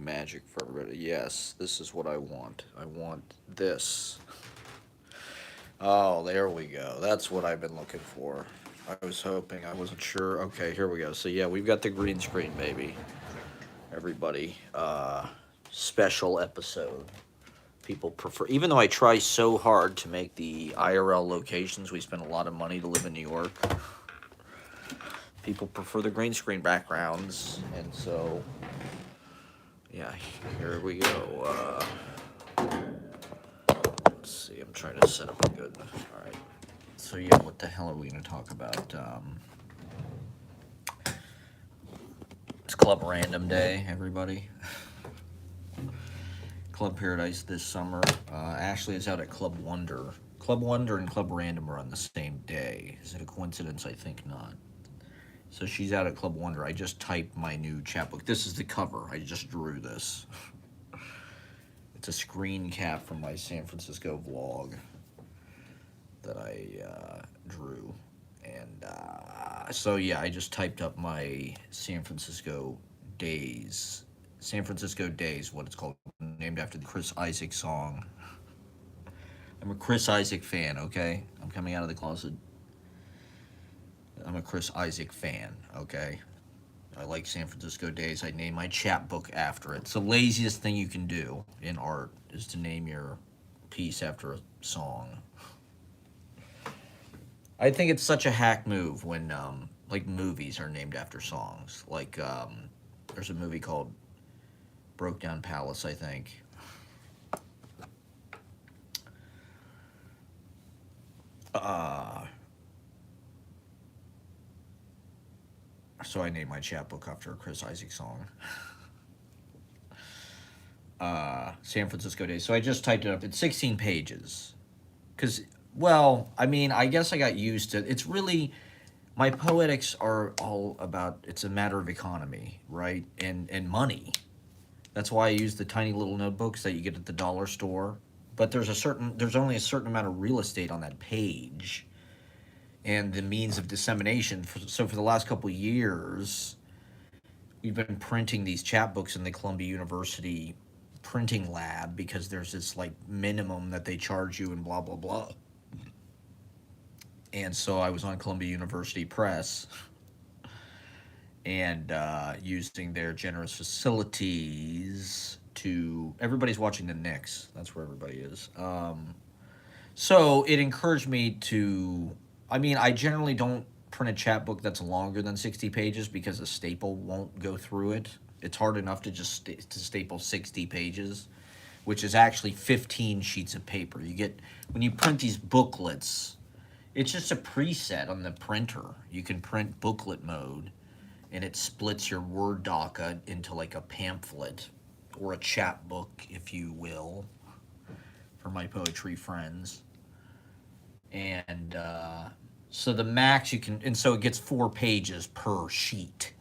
magic for everybody. Yes, this is what I want. I want this. Oh, there we go. That's what I've been looking for. I was hoping. I wasn't sure. Okay, here we go. So yeah, we've got the green screen, baby. Everybody, special episode. People prefer, even though I try so hard to make the IRL locations, we spend a lot of money to live in New York. People prefer the green screen backgrounds, and so yeah, here we go. Let's see, I'm trying to set up a good. All right. So yeah, what the hell are we going to talk about? It's Club Random Day, everybody. Club Paradise this summer. Ashley is out at Club Wonder. Club Wonder and Club Random are on the same day. Is it a coincidence? I think not. So she's out at Club Wonder. I just typed my new chapbook. This is the cover. I just drew this. It's a screen cap from my San Francisco vlog that I drew. And so, yeah, I just typed up my San Francisco Days. San Francisco Days, what it's called, named after the Chris Isaak song. I'm a Chris Isaak fan, okay? I'm coming out of the closet. I'm a Chris Isaak fan, okay? I like San Francisco Days. I name my chapbook after it. It's the laziest thing you can do in art is to name your piece after a song. I think it's such a hack move when like movies are named after songs. Like there's a movie called Broke Down Palace, I think. So I named my chapbook after a Chris Isaak song. San Francisco Days. So I just typed it up. It's 16 pages. Because, well, I mean, I guess I got used to it. It's really, my poetics are all about, it's a matter of economy, right? And money. That's why I use the tiny little notebooks that you get at the dollar store. But there's only a certain amount of real estate on that page. And the means of dissemination. So for the last couple of years, we've been printing these chapbooks in the Columbia University printing lab because there's this like minimum that they charge you and blah blah blah. And so I was on Columbia University Press and using their generous facilities to, everybody's watching the Knicks. That's where everybody is. So it encouraged me to, I mean, I generally don't print a chapbook that's longer than 60 pages because a staple won't go through it. It's hard enough to just to staple 60 pages, which is actually 15 sheets of paper. You get, when you print these booklets, it's just a preset on the printer. You can print booklet mode, and it splits your Word doc into like a pamphlet or a chapbook, if you will, for my poetry friends. And so the max you can, and so it gets 4 pages per sheet.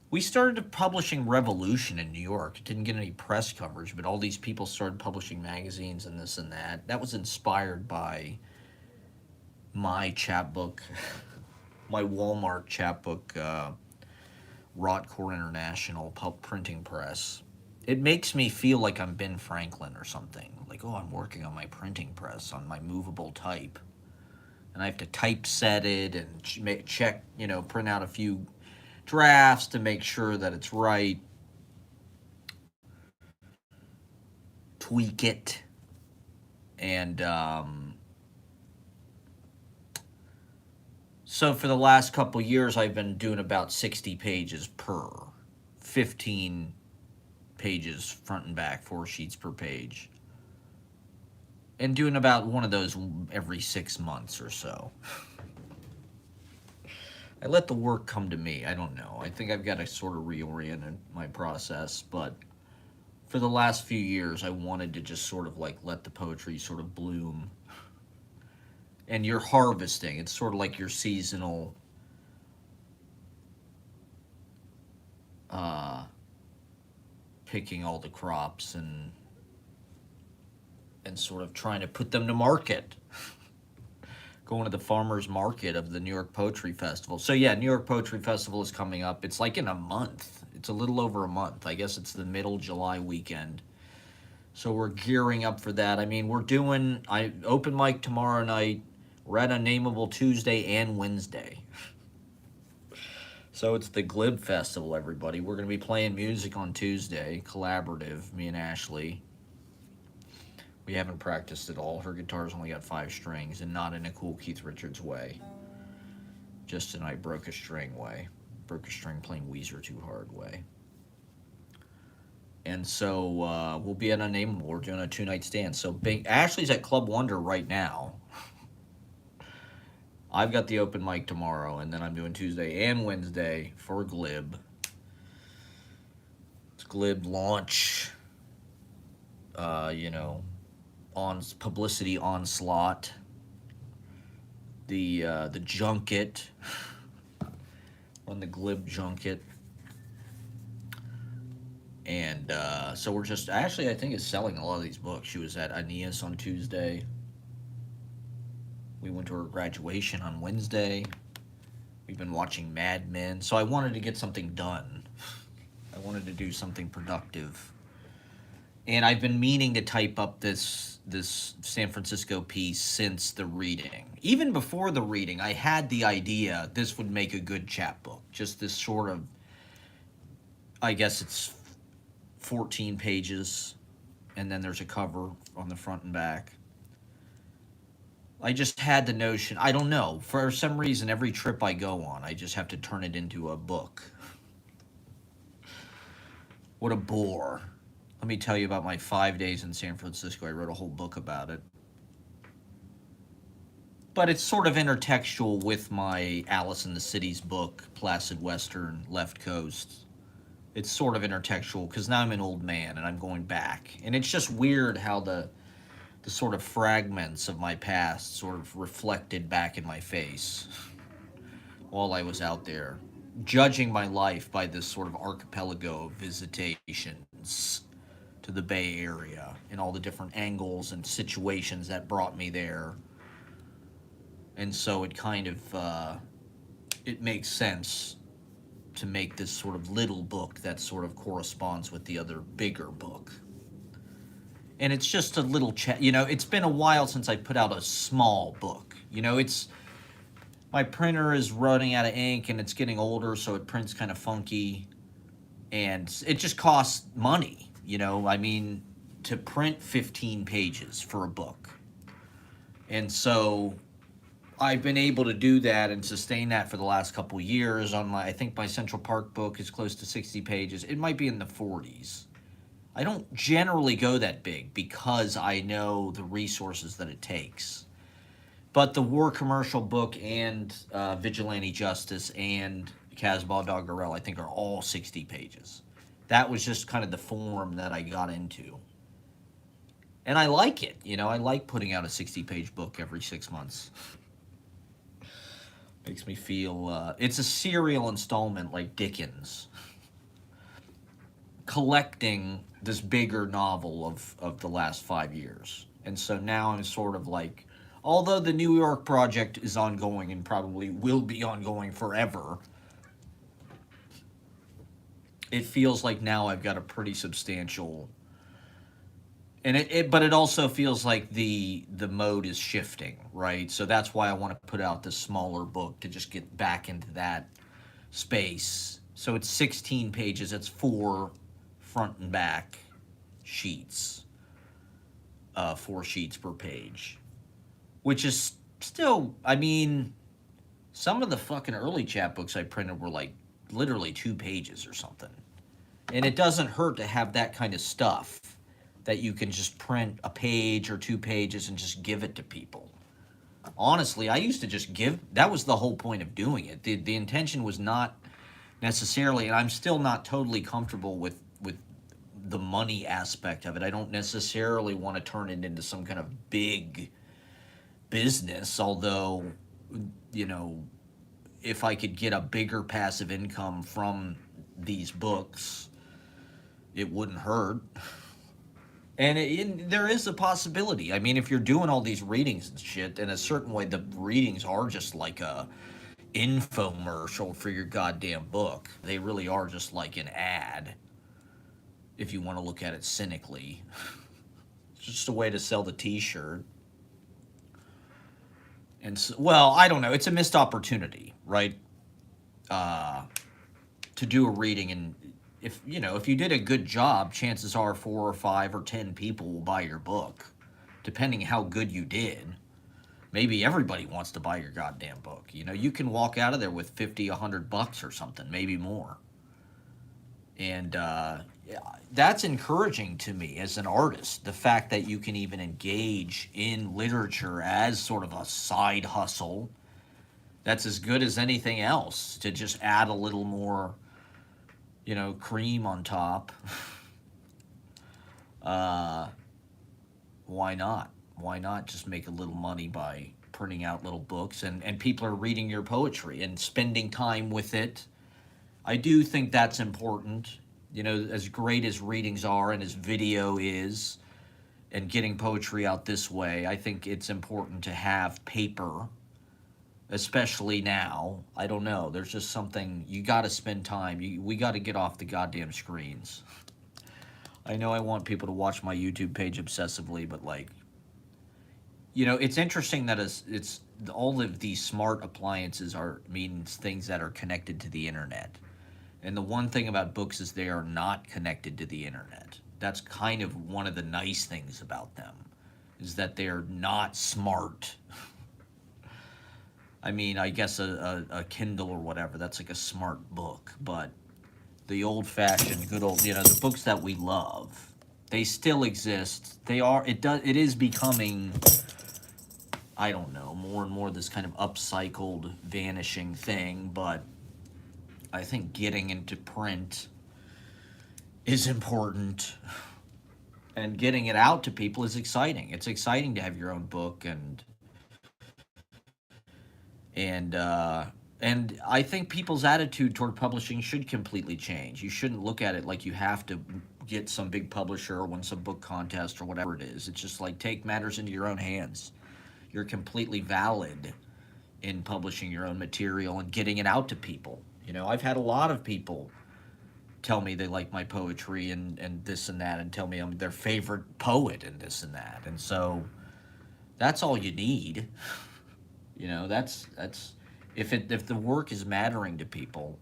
We started publishing Revolution in New York. It didn't get any press coverage, but all these people started publishing magazines and this and that. That was inspired by my chapbook, my Walmart chapbook, Rotcore International printing press. It makes me feel like I'm Ben Franklin or something. Like, oh, I'm working on my printing press, on my movable type. And I have to typeset it and check, print out a few drafts to make sure that it's right. Tweak it. And so for the last couple years, I've been doing about 60 pages per. 15 pages front and back, 4 sheets per page. And doing about one of those every 6 months or so. I let the work come to me. I don't know. I think I've got to sort of reorient my process. But for the last few years, I wanted to just sort of like let the poetry sort of bloom. And you're harvesting. It's sort of like your seasonal picking all the crops and sort of trying to put them to market. Going to the farmer's market of the New York Poetry Festival. So yeah, New York Poetry Festival is coming up. It's like in a month. It's a little over a month. I guess it's the middle July weekend. So we're gearing up for that. I mean, we're doing open mic tomorrow night. We're at Unnameable Tuesday and Wednesday. So it's the Glib Festival, everybody. We're going to be playing music on Tuesday, collaborative, me and Ashley. We haven't practiced at all. Her guitar's only got 5 strings, and not in a cool Keith Richards way. Just in I broke a string way. Broke a string playing Weezer too hard way. And so we'll be at Unnameable. We're doing a 2-night stand. So Ashley's at Club Wonder right now. I've got the open mic tomorrow, and then I'm doing Tuesday and Wednesday for Glib. It's Glib launch, on publicity onslaught. The junket, on the Glib junket. And so we're just, Ashley, I think, is selling a lot of these books. She was at Aeneas on Tuesday. We went to her graduation on Wednesday. We've been watching Mad Men. So I wanted to get something done. I wanted to do something productive. And I've been meaning to type up this San Francisco piece since the reading. Even before the reading, I had the idea this would make a good chapbook. Just this sort of, I guess it's 14 pages, and then there's a cover on the front and back. I just had the notion, I don't know, for some reason, every trip I go on, I just have to turn it into a book. What a bore. Let me tell you about my 5 days in San Francisco. I wrote a whole book about it. But it's sort of intertextual with my Alice in the Cities book, Placid Western, Left Coast. It's sort of intertextual because now I'm an old man and I'm going back. And it's just weird how the sort of fragments of my past sort of reflected back in my face while I was out there, judging my life by this sort of archipelago of visitations to the Bay Area and all the different angles and situations that brought me there. And so it kind of, it makes sense to make this sort of little book that sort of corresponds with the other bigger book. And it's just a little it's been a while since I put out a small book. My printer is running out of ink and it's getting older, so it prints kind of funky. And it just costs money, I mean, to print 15 pages for a book. And so I've been able to do that and sustain that for the last couple years. I think my Central Park book is close to 60 pages. It might be in the 40s. I don't generally go that big because I know the resources that it takes. But the War Commercial book and Vigilante Justice and Casbah Doggerel, I think, are all 60 pages. That was just kind of the form that I got into. And I like it. I like putting out a 60-page book every 6 months. Makes me feel, it's a serial installment like Dickens, collecting this bigger novel of the last 5 years. And so now I'm sort of like, although the New York project is ongoing and probably will be ongoing forever, it feels like now I've got a pretty substantial, and but it also feels like the mode is shifting, right? So that's why I want to put out this smaller book to just get back into that space. So it's 16 pages. It's 4 front and back sheets, 4 sheets per page, which is still, I mean, some of the fucking early chapbooks I printed were like literally 2 pages or something. And it doesn't hurt to have that kind of stuff that you can just print a page or 2 pages and just give it to people. Honestly, I used to just that was the whole point of doing it. The intention was not necessarily, and I'm still not totally comfortable with the money aspect of it. I don't necessarily want to turn it into some kind of big business, although, if I could get a bigger passive income from these books, it wouldn't hurt. And there is a possibility. I mean, if you're doing all these readings and shit, in a certain way, the readings are just like infomercial for your goddamn book. They really are just like an ad, if you want to look at it cynically. It's just a way to sell the T-shirt. And so, well, I don't know. It's a missed opportunity, right? Uh, to do a reading, and if you did a good job, chances are 4 or 5 or 10 people will buy your book, depending how good you did. Maybe everybody wants to buy your goddamn book. You can walk out of there with 50, $100 or something, maybe more. And yeah, that's encouraging to me as an artist. The fact that you can even engage in literature as sort of a side hustle, that's as good as anything else to just add a little more, cream on top. uh, why not? Why not just make a little money by printing out little books, and people are reading your poetry and spending time with it. I do think that's important. As great as readings are and as video is, and getting poetry out this way, I think it's important to have paper, especially now. I don't know. There's just something, you got to spend time. We got to get off the goddamn screens. I know I want people to watch my YouTube page obsessively, but it's interesting that it's all of these smart appliances means things that are connected to the internet. And the one thing about books is they are not connected to the internet. That's kind of one of the nice things about them, is that they're not smart. I mean, I guess a Kindle or whatever, that's like a smart book, but the old-fashioned, good old, the books that we love, they still exist. It is becoming, I don't know, more and more this kind of upcycled, vanishing thing, but I think getting into print is important, and getting it out to people is exciting. It's exciting to have your own book, and I think people's attitude toward publishing should completely change. You shouldn't look at it like you have to get some big publisher or win some book contest or whatever it is. It's just like, take matters into your own hands. You're completely valid in publishing your own material and getting it out to people. I've had a lot of people tell me they like my poetry and this and that, and tell me I'm their favorite poet and this and that. And so that's all you need. That's if the work is mattering to people,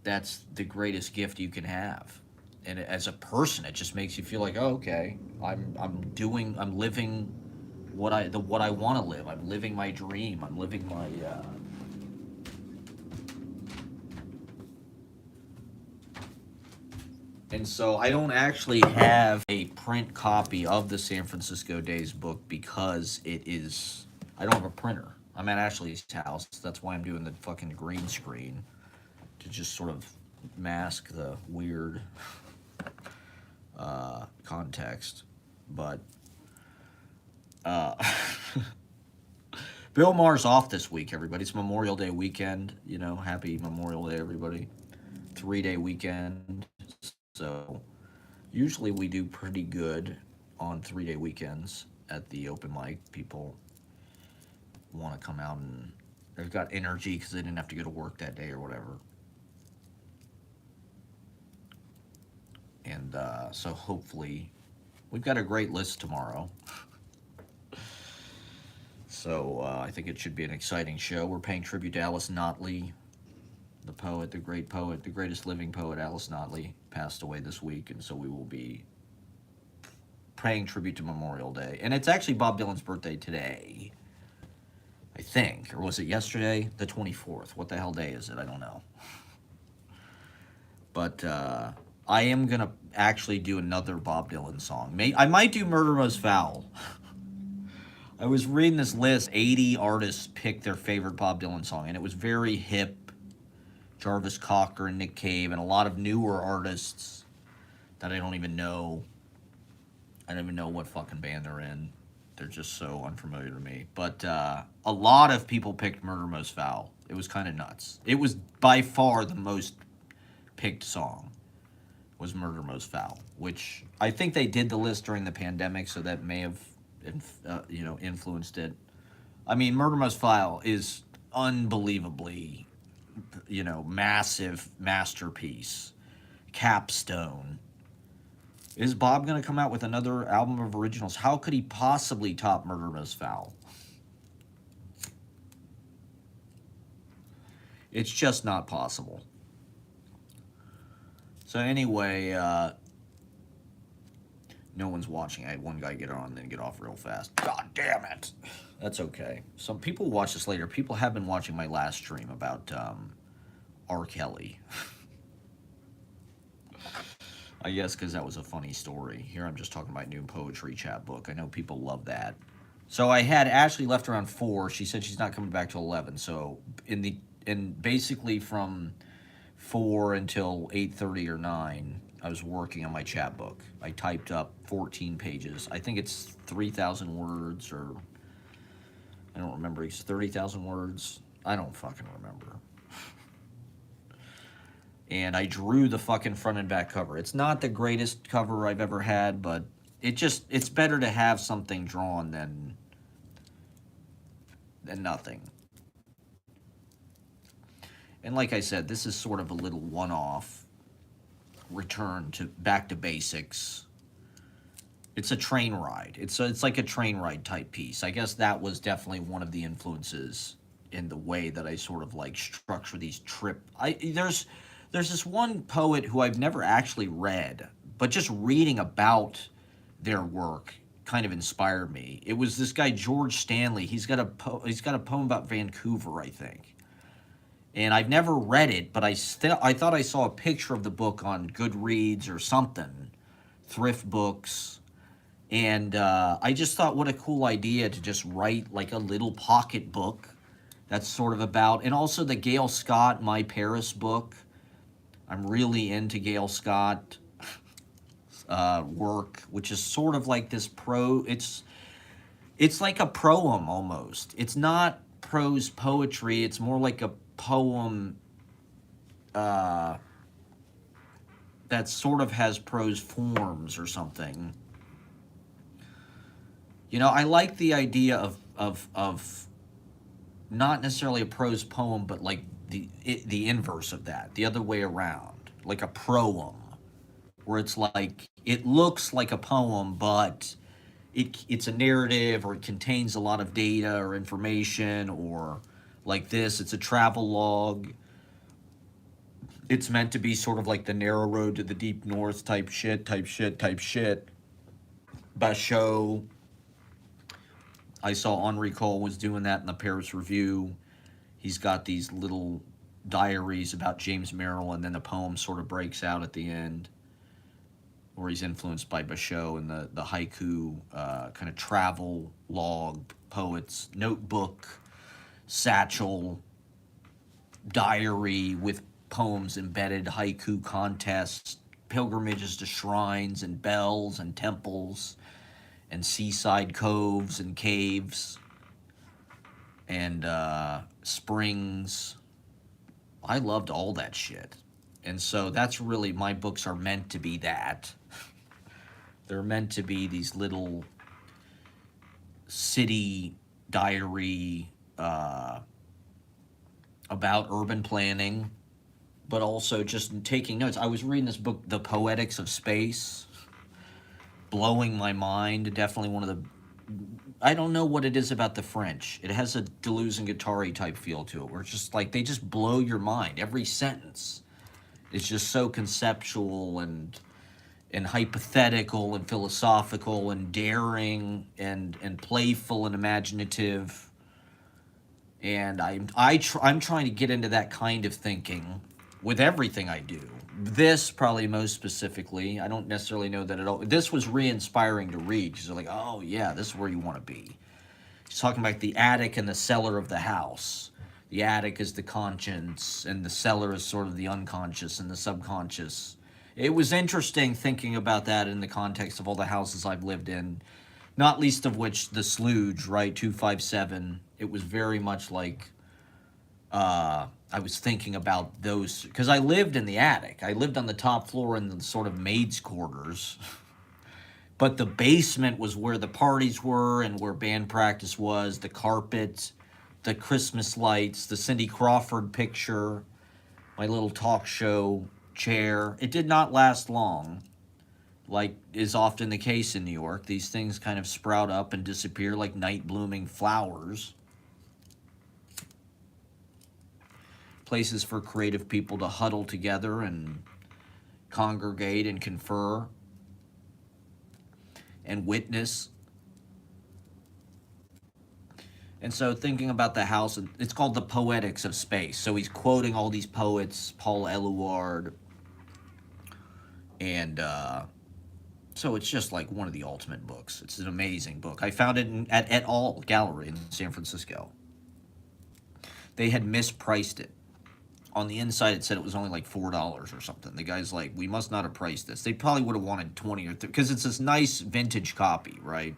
that's the greatest gift you can have. And as a person, it just makes you feel like, oh, okay, I'm living what I want to live. I'm living my dream. I'm living my And so I don't actually have a print copy of the San Francisco Days book because I don't have a printer. I'm at Ashley's house. That's why I'm doing the fucking green screen, to just sort of mask the weird context. But Bill Maher's off this week, everybody. It's Memorial Day weekend. Happy Memorial Day, everybody. 3-day weekend. So usually we do pretty good on 3-day weekends at the open mic. People want to come out and they've got energy because they didn't have to go to work that day or whatever. And so hopefully we've got a great list tomorrow. So I think it should be an exciting show. We're paying tribute to Alice Notley, the poet, the great poet, the greatest living poet. Alice Notley passed away this week, and so we will be paying tribute to Memorial Day. And it's actually Bob Dylan's birthday today, I think. Or was it yesterday? The 24th. What the hell day is it? I don't know. But I am going to actually do another Bob Dylan song. I might do Murder Most Foul. I was reading this list. 80 artists picked their favorite Bob Dylan song, and it was very hip. Jarvis Cocker and Nick Cave, and a lot of newer artists that I don't even know. I don't even know what fucking band they're in. They're just so unfamiliar to me. But a lot of people picked Murder Most Foul. It was kind of nuts. It was by far the most picked song, was Murder Most Foul, which I think they did the list during the pandemic, so that may have influenced it. I mean, Murder Most Foul is unbelievably, massive masterpiece, capstone. Is Bob going to come out with another album of originals? How could he possibly top Murder Most Foul? It's just not possible. So anyway, no one's watching. I had one guy get on, then get off real fast. God damn it. That's okay. Some people watch this later. People have been watching my last stream about R. Kelly. I guess because that was a funny story. Here I'm just talking about new poetry chat book. I know people love that. So I had Ashley left around 4. She said she's not coming back till 11. So basically from 4 until 8:30 or 9, I was working on my chat book. I typed up 14 pages. I think it's 3,000 words, or I don't remember. It's 30,000 words. I don't fucking remember. And I drew the fucking front and back cover. It's not the greatest cover I've ever had, but it's better to have something drawn than nothing. And like I said, this is sort of a little one-off return to back to basics. It's a train ride. It's like a train ride type piece. I guess that was definitely one of the influences in the way that I sort of like structure these there's this one poet who I've never actually read, but just reading about their work kind of inspired me. It was this guy George Stanley. He's got a poem about Vancouver, I think. And I've never read it, but I thought I saw a picture of the book on Goodreads or something, thrift books. And I just thought, what a cool idea to just write like a little pocket book that's sort of about, and also the Gail Scott My Paris book. I'm really into Gail Scott work, which is sort of like this it's like a proem almost. It's not prose poetry. It's more like a poem that sort of has prose forms or something. I like the idea of not necessarily a prose poem, but like the inverse of that, the other way around, like a proem, where it's like it looks like a poem, but it's a narrative, or it contains a lot of data or information, or like this, it's a travel log. It's meant to be sort of like the narrow road to the deep north type shit. Basho. I saw Henri Cole was doing that in the Paris Review. He's got these little diaries about James Merrill, and then the poem sort of breaks out at the end, where he's influenced by Basho and the haiku kind of travel log poets, notebook, satchel, diary with poems embedded, haiku contests, pilgrimages to shrines and bells and temples and seaside coves and caves and springs. I loved all that shit. And so that's really, my books are meant to be that. They're meant to be these little city diary about urban planning, but also just taking notes. I was reading this book, The Poetics of Space, blowing my mind. Definitely one of the, I don't know what it is about the French. It has a Deleuze and Guattari type feel to it, where it's just like they just blow your mind. Every sentence is just so conceptual and hypothetical and philosophical and daring and playful and imaginative. And I'm trying to get into that kind of thinking with everything I do. This probably most specifically. I don't necessarily know that at all. This was re-inspiring to read, because they're like, oh yeah, this is where you want to be. He's talking about the attic and the cellar of the house. The attic is the conscience, and the cellar is sort of the unconscious and the subconscious. It was interesting thinking about that in the context of all the houses I've lived in, not least of which the Slooge, right, 257. It was very much like I was thinking about those, because I lived in the attic. I lived on the top floor in the sort of maid's quarters. But the basement was where the parties were and where band practice was, the carpet, the Christmas lights, the Cindy Crawford picture, my little talk show chair. It did not last long, like is often the case in New York. These things kind of sprout up and disappear like night blooming flowers. Places for creative people to huddle together and congregate and confer and witness. And so thinking about the house, it's called The Poetics of Space. So he's quoting all these poets, Paul Eluard, and so it's just like one of the ultimate books. It's an amazing book. I found it at Et al. Gallery in San Francisco. They had mispriced it. On the inside, it said it was only like $4 or something. The guy's like, we must not have priced this. They probably would have wanted 20 or 30, because it's this nice vintage copy, right?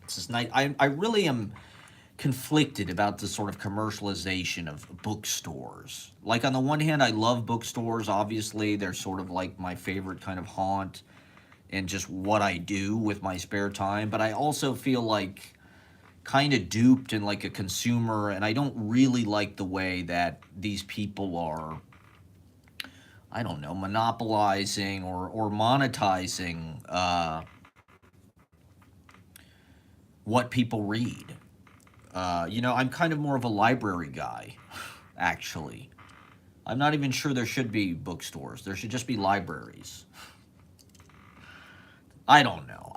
It's this nice. I really am conflicted about the sort of commercialization of bookstores. Like, on the one hand, I love bookstores. Obviously, they're sort of like my favorite kind of haunt and just what I do with my spare time. But I also feel like kind of duped and like a consumer, and I don't really like the way that these people are, I don't know, monopolizing or monetizing what people read. I'm kind of more of a library guy, actually. I'm not even sure there should be bookstores. There should just be libraries. I don't know.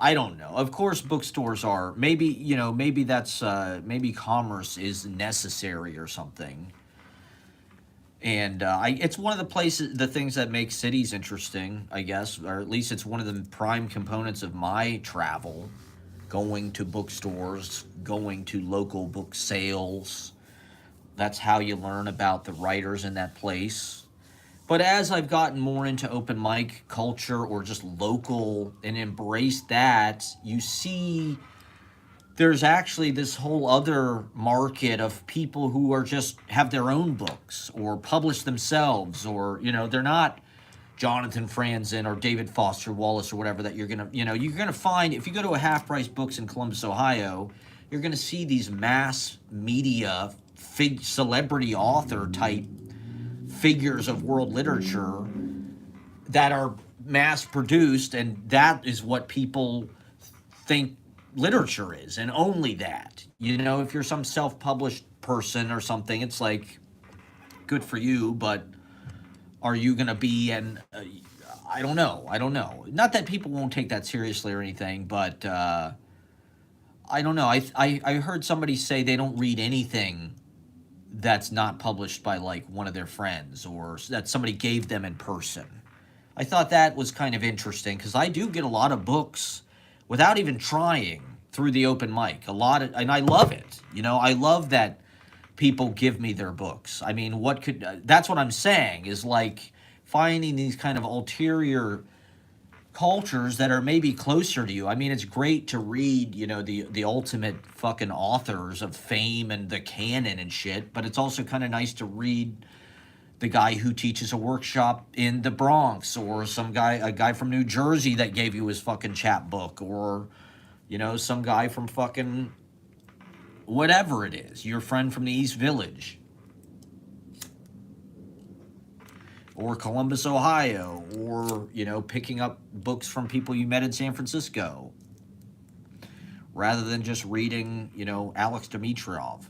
Of course, bookstores are maybe that's maybe commerce is necessary or something. And it's one of the things that make cities interesting, I guess, or at least it's one of the prime components of my travel. Going to bookstores, going to local book sales. That's how you learn about the writers in that place. But as I've gotten more into open mic culture or just local and embraced that, you see there's actually this whole other market of people who are just have their own books or publish themselves, or they're not Jonathan Franzen or David Foster Wallace or whatever that you're gonna find if you go to a Half Price Books in Columbus, Ohio. You're gonna see these mass media celebrity author type figures of world literature that are mass produced, and that is what people think literature is, and only that. If you're some self-published person or something, it's like, good for you, but are you going to be I don't know. Not that people won't take that seriously or anything, but I don't know. I heard somebody say they don't read anything that's not published by like one of their friends or that somebody gave them in person. I thought that was kind of interesting because I do get a lot of books without even trying through the open mic. And I love it. I love that people give me their books. I mean, that's what I'm saying is like finding these kind of ulterior cultures that are maybe closer to you. I mean, it's great to read, the ultimate fucking authors of fame and the canon and shit, but it's also kind of nice to read the guy who teaches a workshop in the Bronx, or a guy from New Jersey that gave you his fucking chapbook, or some guy from fucking whatever it is, your friend from the East Village, or Columbus, Ohio, or, picking up books from people you met in San Francisco, rather than just reading, Alex Dimitrov,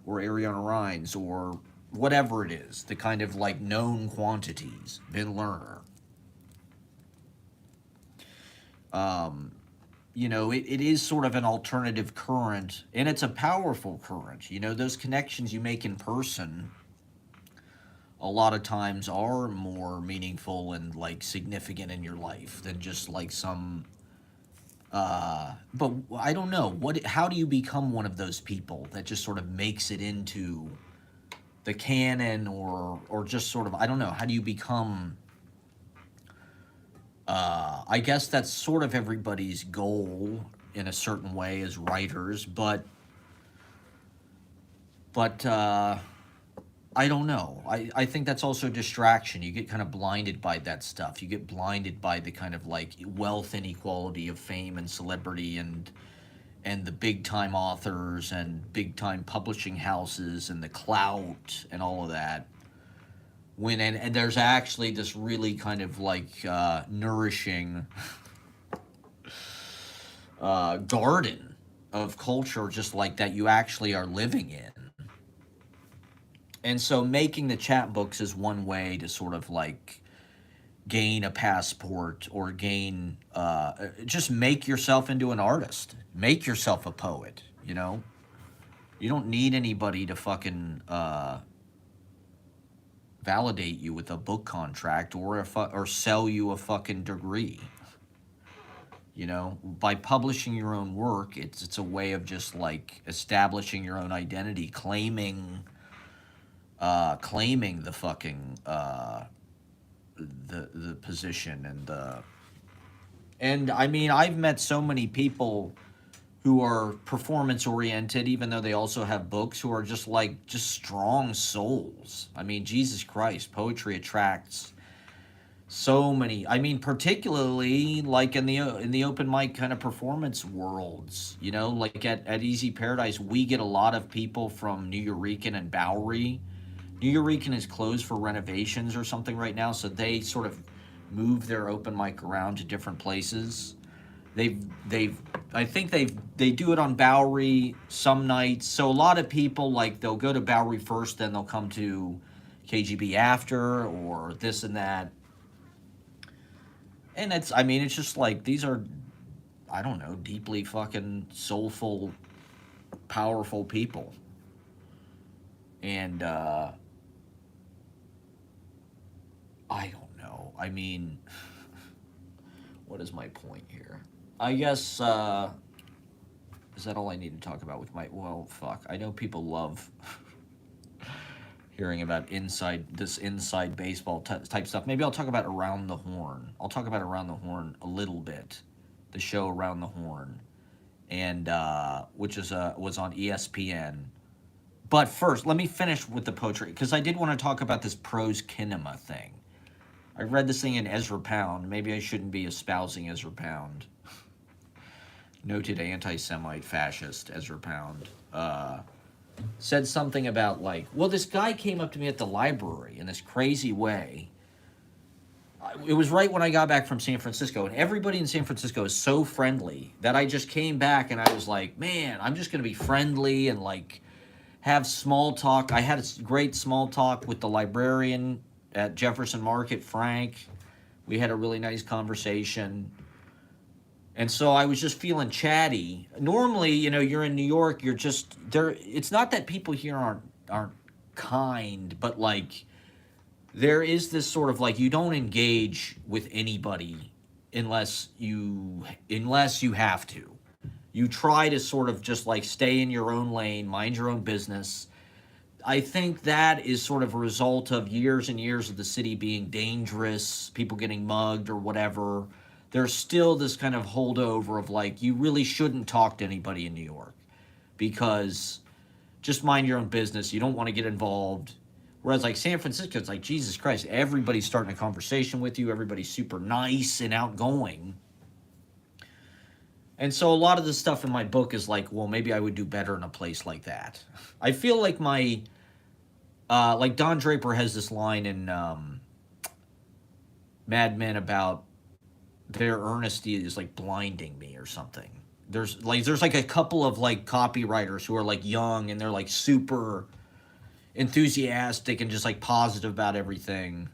or Ariana Rines, or whatever it is, the kind of, like, known quantities, Ben Lerner. It is sort of an alternative current, and it's a powerful current. Those connections you make in person a lot of times are more meaningful and like significant in your life than just like some but I don't know how do you become one of those people that just sort of makes it into the canon, or just sort of, I don't know, how do you become I guess that's sort of everybody's goal in a certain way as writers, but I don't know. I think that's also distraction. You get kind of blinded by that stuff. You get blinded by the kind of like wealth inequality of fame and celebrity, and and the big time authors and big time publishing houses and the clout and all of that. And there's actually this really kind of like nourishing garden of culture just like that you actually are living in. And so making the chapbooks is one way to sort of like gain a passport or gain just make yourself into an artist, make yourself a poet, you know. You don't need anybody to fucking validate you with a book contract or or sell you a fucking degree. You know, by publishing your own work, it's a way of just like establishing your own identity, claiming the fucking the position and I mean I've met so many people who are performance oriented, even though they also have books, who are just like just strong souls. I mean, Jesus Christ, poetry attracts so many. I mean, particularly like in the open mic kind of performance worlds, you know, like at Easy Paradise, we get a lot of people from New Eurekan and Bowery. New Eurekan is closed for renovations or something right now, so they sort of move their open mic around to different places. They've I think they do it on Bowery some nights. So a lot of people like they'll go to Bowery first, then they'll come to KGB after or this and that. And it's I mean it's just like these are I don't know, deeply fucking soulful, powerful people. And I don't know. I mean, what is my point here? I guess, is that all I need to talk about with my, well, fuck. I know people love hearing about inside baseball type stuff. Maybe I'll talk about Around the Horn. I'll talk about Around the Horn a little bit. The show Around the Horn. And, which is, was on ESPN. But first, let me finish with the poetry, because I did want to talk about this prose kinema thing. I read this thing in Ezra Pound. Maybe I shouldn't be espousing Ezra Pound. Noted anti-Semite fascist Ezra Pound. Said something about like, well, this guy came up to me at the library in this crazy way. It was right when I got back from San Francisco, and everybody in San Francisco is so friendly that I just came back and I was like, man, I'm just going to be friendly and like have small talk. I had a great small talk with the librarian at Jefferson Market, Frank. We had a really nice conversation. And so I was just feeling chatty. Normally, you know, you're in New York, you're just there. It's not that people here aren't kind, but like there is this sort of like you don't engage with anybody unless you have to. You try to sort of just like stay in your own lane, mind your own business. I think that is sort of a result of years and years of the city being dangerous, people getting mugged or whatever. There's still this kind of holdover of like, you really shouldn't talk to anybody in New York because just mind your own business. You don't want to get involved. Whereas like San Francisco, it's like, Jesus Christ, everybody's starting a conversation with you. Everybody's super nice and outgoing. And so a lot of the stuff in my book is like, well, maybe I would do better in a place like that. I feel like like Don Draper has this line in Mad Men about their earnesty is like blinding me or something. There's like a couple of like copywriters who are like young and they're like super enthusiastic and just like positive about everything.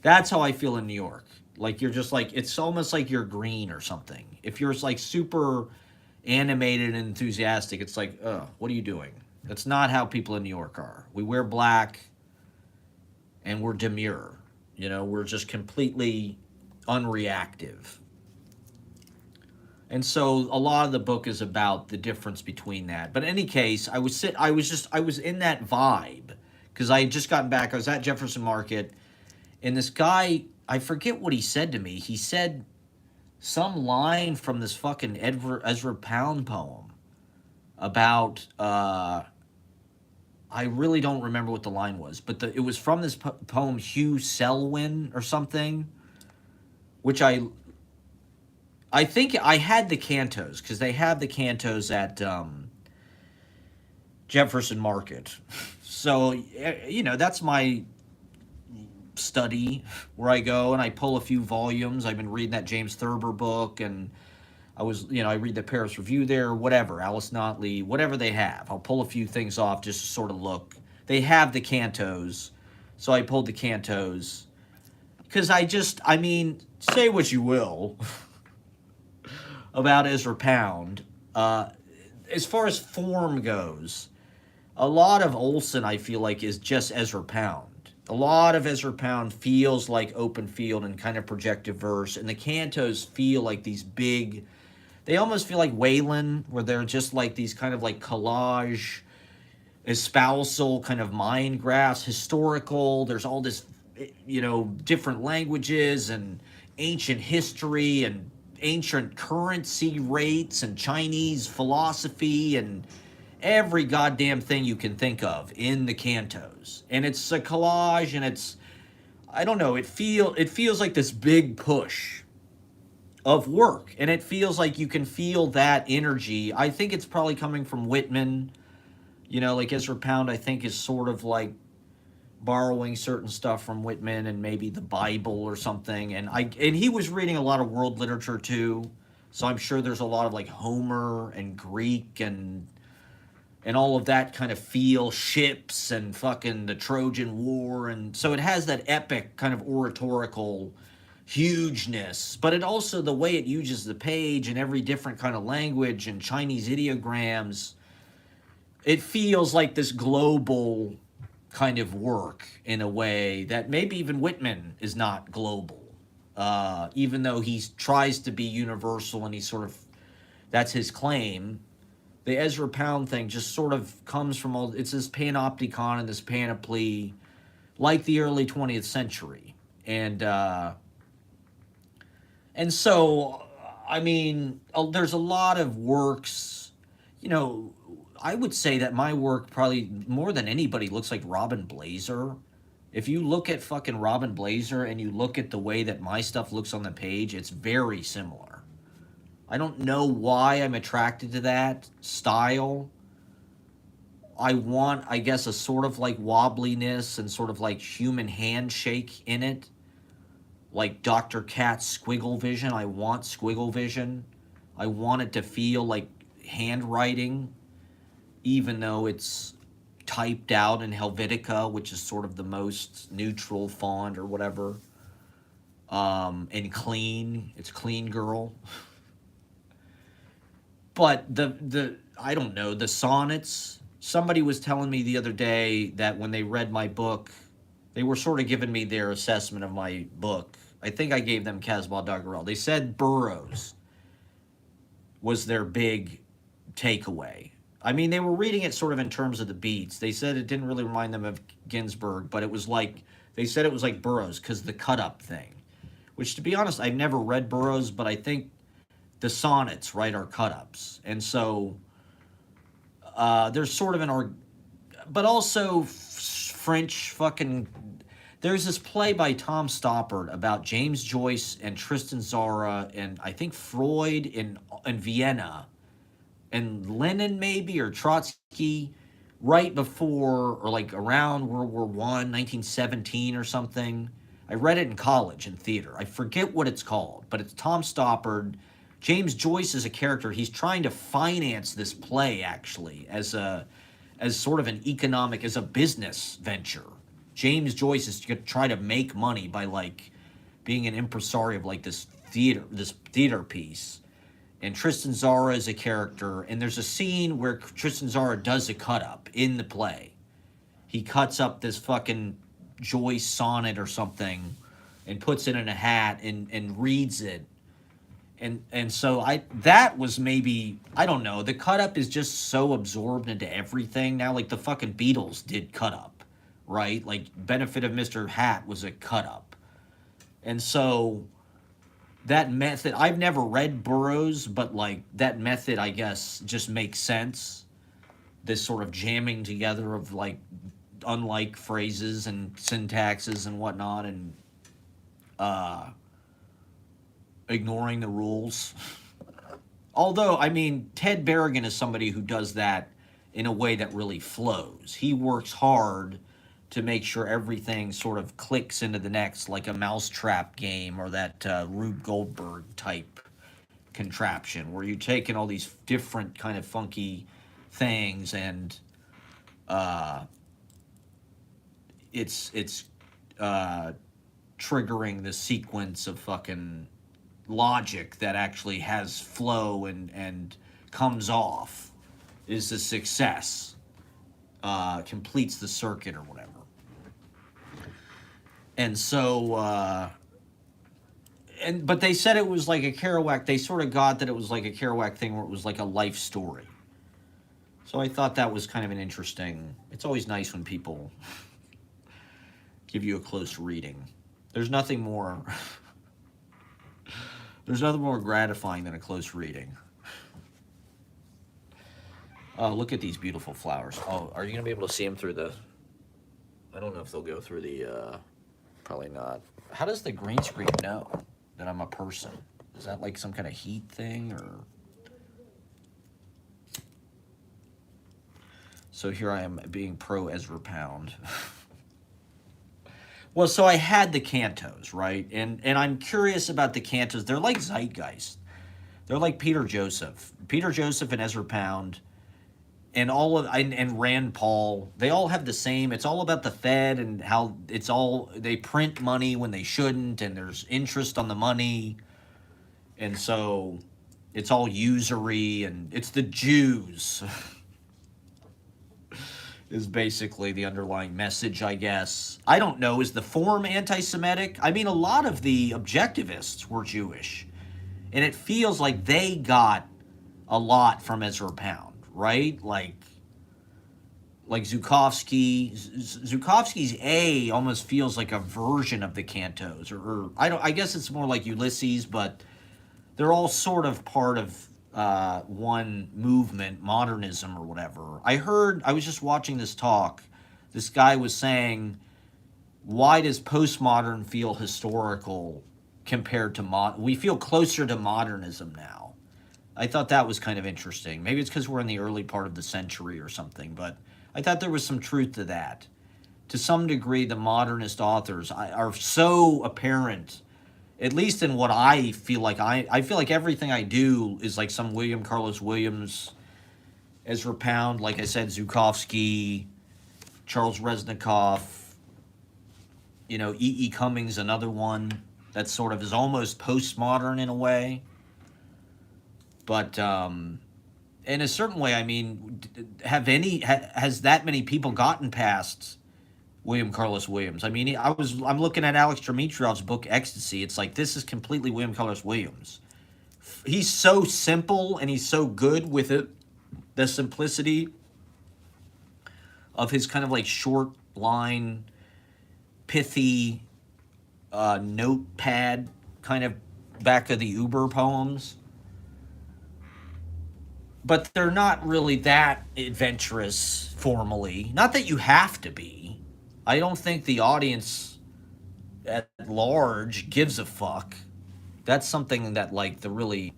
That's how I feel in New York. Like you're just like, it's almost like you're green or something. If you're like super animated and enthusiastic, it's like, what are you doing? That's not how people in New York are. We wear black and we're demure. You know, we're just completely unreactive. And so a lot of the book is about the difference between that. But in any case, I was in that vibe because I had just gotten back. I was at Jefferson Market and this guy, I forget what he said to me. He said some line from this fucking Ezra Pound poem about, I really don't remember what the line was, but it was from this poem Hugh Selwyn or something, which I think I had the cantos because they have the cantos at Jefferson Market. So, that's my study where I go and I pull a few volumes. I've been reading that James Thurber book, and I read the Paris Review there, whatever, Alice Notley, whatever they have. I'll pull a few things off just to sort of look. They have the cantos, so I pulled the cantos. Because say what you will about Ezra Pound. As far as form goes, a lot of Olson, I feel like, is just Ezra Pound. A lot of Ezra Pound feels like open field and kind of projective verse, and the cantos feel like these big. They almost feel like Wayland, where they're just like these kind of like collage, espousal kind of mind graphs, historical. There's all this, different languages and ancient history and ancient currency rates and Chinese philosophy and every goddamn thing you can think of in the cantos. And it's a collage, and I don't know, it feels like this big push of work, and it feels like you can feel that energy. I think it's probably coming from Whitman. Like Ezra Pound, I think, is sort of like borrowing certain stuff from Whitman and maybe the Bible or something. And he was reading a lot of world literature too, so I'm sure there's a lot of like Homer and Greek and all of that kind of feel, ships and fucking the Trojan War, and so it has that epic kind of oratorical hugeness, but it also, the way it uses the page and every different kind of language and Chinese ideograms, it feels like this global kind of work in a way that maybe even Whitman is not global, even though he tries to be universal, and that's his claim. The Ezra Pound thing just sort of comes from it's this panopticon and this panoply like the early 20th century. And so, there's a lot of works, I would say that my work probably more than anybody looks like Robin Blazer. If you look at fucking Robin Blazer and you look at the way that my stuff looks on the page, it's very similar. I don't know why I'm attracted to that style. I want, I guess, a sort of like wobbliness and sort of like human handshake in it. Like Dr. Katz squiggle vision. I want squiggle vision. I want it to feel like handwriting, even though it's typed out in Helvetica, which is sort of the most neutral font or whatever. And clean. It's clean girl. But I don't know, the sonnets. Somebody was telling me the other day that when they read my book, they were sort of giving me their assessment of my book. I think I gave them Casbah Doggerel. They said Burroughs was their big takeaway. They were reading it sort of in terms of the beats. They said it didn't really remind them of Ginsberg, but it was like, they said it was like Burroughs because the cut-up thing. Which, to be honest, I've never read Burroughs, but I think the sonnets, right, are cut-ups. And so there's sort of but also French fucking. There's this play by Tom Stoppard about James Joyce and Tristan Tzara and I think Freud in Vienna and Lenin maybe or Trotsky right before or like around World War I, 1917 or something. I read it in college in theater. I forget what it's called, but it's Tom Stoppard. James Joyce is a character. He's trying to finance this play actually as sort of an economic, as a business venture. James Joyce is going to try to make money by like being an impresario of like this theater piece. And Tristan Tzara is a character, and there's a scene where Tristan Tzara does a cut up in the play. He cuts up this fucking Joyce sonnet or something and puts it in a hat and reads it. And so that was maybe, I don't know, the cut up is just so absorbed into everything now. Like the fucking Beatles did cut up, right? Like Benefit of Mr. Hat was a cut up. And so that method, I've never read Burroughs, but like that method, I guess, just makes sense. This sort of jamming together of like unlike phrases and syntaxes and whatnot. And ignoring the rules. Although, I mean, Ted Berrigan is somebody who does that in a way that really flows. He works hard to make sure everything sort of clicks into the next, like a mousetrap game or that Rube Goldberg type contraption, where you're taking all these different kind of funky things and uh, it's triggering the sequence of fucking logic that actually has flow and comes off is a success, completes the circuit or whatever. And so but they said it was like a Kerouac. They sort of got that it was like a Kerouac thing where it was like a life story. So I thought that was kind of an interesting. It's always nice when people give you a close reading. There's nothing more. There's nothing more gratifying than a close reading. Oh, look at these beautiful flowers. Oh, are you gonna be able to see them through the? I don't know if they'll go through the. Probably not. How does the green screen know that I'm a person? Is that like some kind of heat thing or? So here I am being pro Ezra Pound. Well, so I had the cantos, right? And I'm curious about the cantos. They're like zeitgeist. They're like Peter Joseph. Peter Joseph and Ezra Pound and all of and Rand Paul, they all have the same. It's all about the Fed and how it's all they print money when they shouldn't, and there's interest on the money, and so it's all usury, and it's the Jews is basically the underlying message, I guess. I don't know. Is the form anti-Semitic? I mean, a lot of the objectivists were Jewish, and it feels like they got a lot from Ezra Pound. Right? Like Zhukovsky. Zhukovsky's A almost feels like a version of the cantos, or I guess it's more like Ulysses, but they're all sort of part of one movement, modernism or whatever. I was just watching this talk. This guy was saying, why does postmodern feel historical compared to we feel closer to modernism now? I thought that was kind of interesting. Maybe it's because we're in the early part of the century or something, but I thought there was some truth to that. To some degree, the modernist authors are so apparent, at least in what I feel like. I feel like everything I do is like some William Carlos Williams, Ezra Pound, like I said, Zhukovsky, Charles Reznikov, E.E. Cummings, another one that sort of is almost postmodern in a way. But in a certain way, I mean, has that many people gotten past William Carlos Williams? I mean, I'm looking at Alex Dimitriev's book Ecstasy. It's like, this is completely William Carlos Williams. He's so simple and he's so good with it, the simplicity of his kind of like short line, pithy notepad kind of back of the Uber poems. But they're not really that adventurous formally. Not that you have to be. I don't think the audience at large gives a fuck. That's something that like the really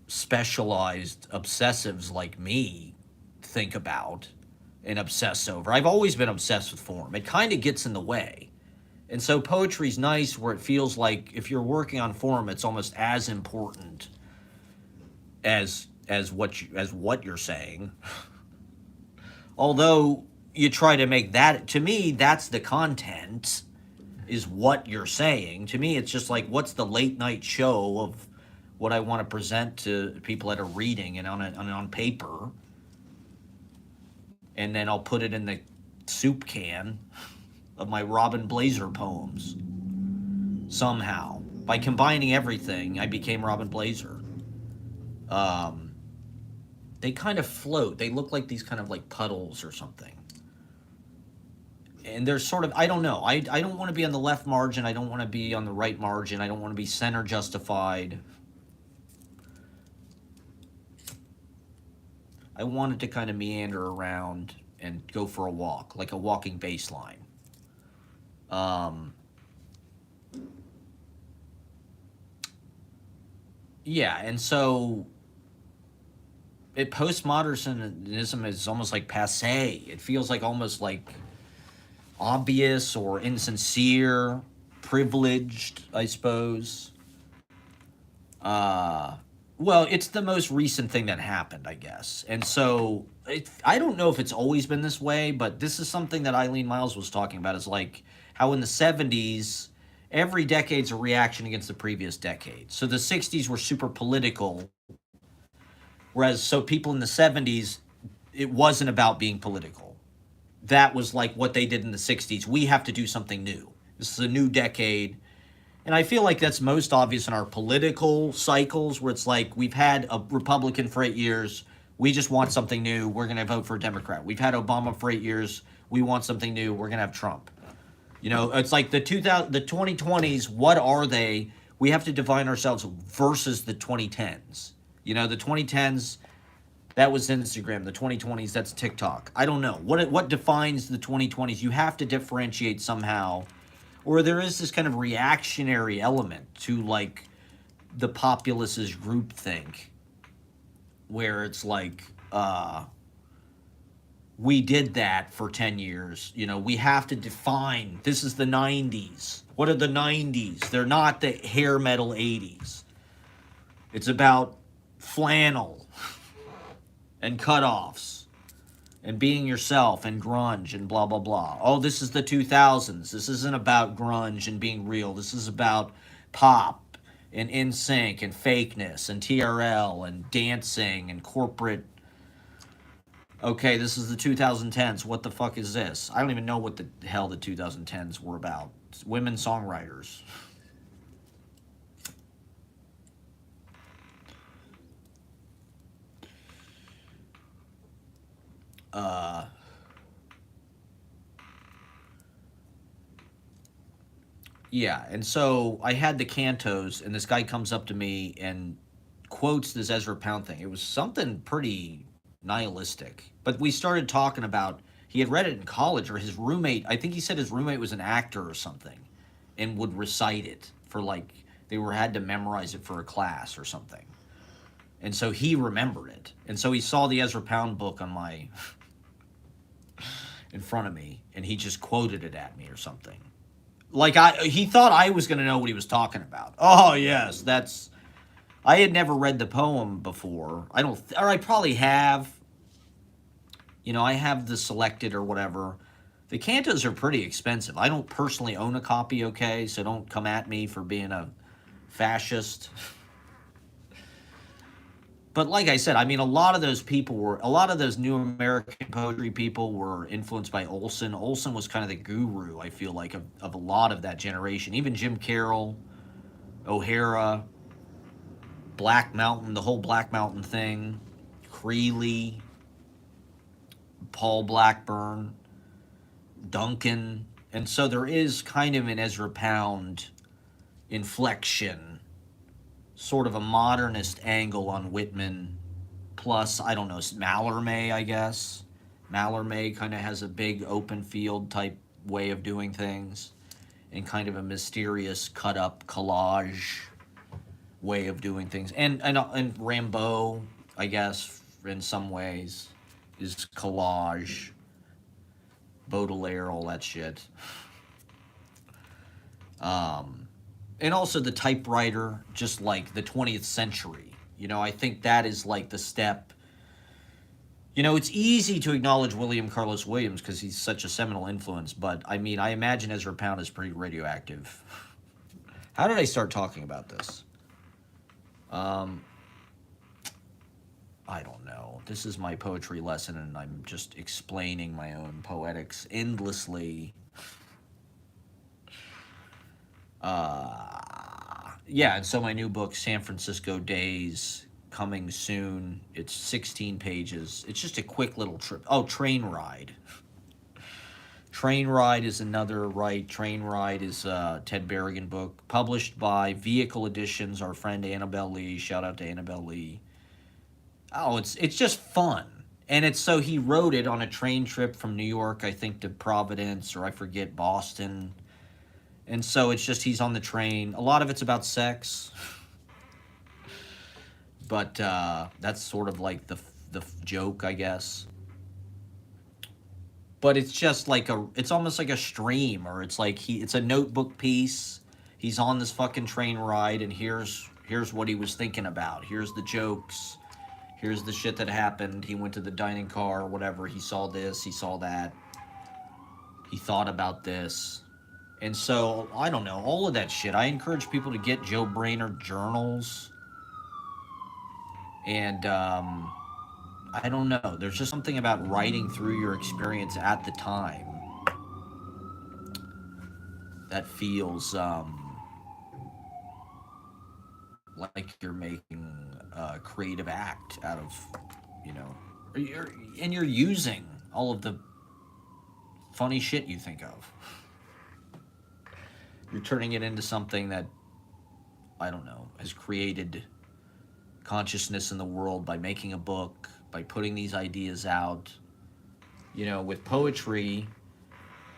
specialized obsessives like me think about and obsess over. I've always been obsessed with form. It kind of gets in the way. And so poetry's nice where it feels like if you're working on form, it's almost as important as what you're saying. Although you try to make that, to me, that's the content, is what you're saying. To me, it's just like, what's the late night show of what I want to present to people at a reading and on paper, and then I'll put it in the soup can of my Robin Blazer poems. Somehow, by combining everything, I became Robin Blazer. They kind of float. They look like these kind of like puddles or something. And they're sort of, I don't know. I don't want to be on the left margin. I don't want to be on the right margin. I don't want to be center justified. I wanted to kind of meander around and go for a walk, like a walking baseline. yeah, and so postmodernism is almost like passe. It feels like almost like obvious or insincere, privileged, I suppose. Uh, well, it's the most recent thing that happened, I guess. And so I don't know if it's always been this way, but this is something that Eileen Miles was talking about is like how in the 70s, every decade's a reaction against the previous decade. So the 60s were super political, whereas so people in the 70s, it wasn't about being political. That was like what they did in the 60s. We have to do something new. This is a new decade. And I feel like that's most obvious in our political cycles where it's like we've had a Republican for 8 years. We just want something new. We're going to vote for a Democrat. We've had Obama for 8 years. We want something new. We're going to have Trump. You know, it's like the 2020s. What are they? We have to define ourselves versus the 2010s. You know, the 2010s, that was Instagram. The 2020s, that's TikTok. I don't know. What defines the 2020s? You have to differentiate somehow, or there is this kind of reactionary element to like the populace's groupthink, where it's like we did that for 10 years. You know, we have to define this is the 90s. What are the 90s? They're not the hair metal 80s. It's about flannel and cutoffs and being yourself and grunge and blah, blah, blah. Oh, this is the 2000s. This isn't about grunge and being real. This is about pop and NSYNC and fakeness and TRL and dancing and corporate. Okay, this is the 2010s. What the fuck is this? I don't even know what the hell the 2010s were about. It's women songwriters. Uh, Yeah, and so I had the cantos, and this guy comes up to me and quotes this Ezra Pound thing. It was something pretty nihilistic. But we started talking about he had read it in college, or his roommate. I think he said his roommate was an actor or something, and would recite it for like they were had to memorize it for a class or something. And so he remembered it, and so he saw the Ezra Pound book on my in front of me, and he just quoted it at me or something. Like he thought I was going to know what he was talking about. Oh yes, that's. I had never read the poem before. I don't, or I probably have. You know, I have the selected or whatever. The cantos are pretty expensive. I don't personally own a copy. Okay, so don't come at me for being a fascist. But like I said, I mean, a lot of those new American poetry people were influenced by Olson. Olson was kind of the guru, I feel like, of a lot of that generation. Even Jim Carroll, O'Hara, Black Mountain, the whole Black Mountain thing, Creeley, Paul Blackburn, Duncan. And so there is kind of an Ezra Pound inflection, sort of a modernist angle on Whitman, plus, I don't know, Mallarmé, I guess. Mallarmé kind of has a big open field type way of doing things and kind of a mysterious cut up collage way of doing things. And Rimbaud, I guess, in some ways, is collage. Baudelaire, all that shit. And also the typewriter, just like the 20th century. You know, I think that is like the step. You know, it's easy to acknowledge William Carlos Williams because he's such a seminal influence, but I mean, I imagine Ezra Pound is pretty radioactive. How did I start talking about this? Um, I don't know. This is my poetry lesson, and I'm just explaining my own poetics endlessly. Yeah, and so my new book, San Francisco Days, coming soon. It's 16 pages. It's just a quick little trip. Oh, Train Ride. Train Ride is another, right? Train Ride is a Ted Berrigan book, published by Vehicle Editions, our friend Annabelle Lee. Shout out to Annabelle Lee. Oh, it's just fun. And it's so he wrote it on a train trip from New York, I think, to Providence, or I forget, Boston. And so it's just he's on the train. A lot of it's about sex. but that's sort of like the joke, I guess. But it's just like it's almost like a stream, or it's like it's a notebook piece. He's on this fucking train ride, and here's what he was thinking about. Here's the jokes. Here's the shit that happened. He went to the dining car, or whatever. He saw this. He saw that. He thought about this. And so, I don't know, all of that shit. I encourage people to get Joe Brainerd journals. And I don't know. There's just something about writing through your experience at the time that feels like you're making a creative act out of, you know, and you're using all of the funny shit you think of. You're turning it into something that, I don't know, has created consciousness in the world by making a book, by putting these ideas out. You know, with poetry,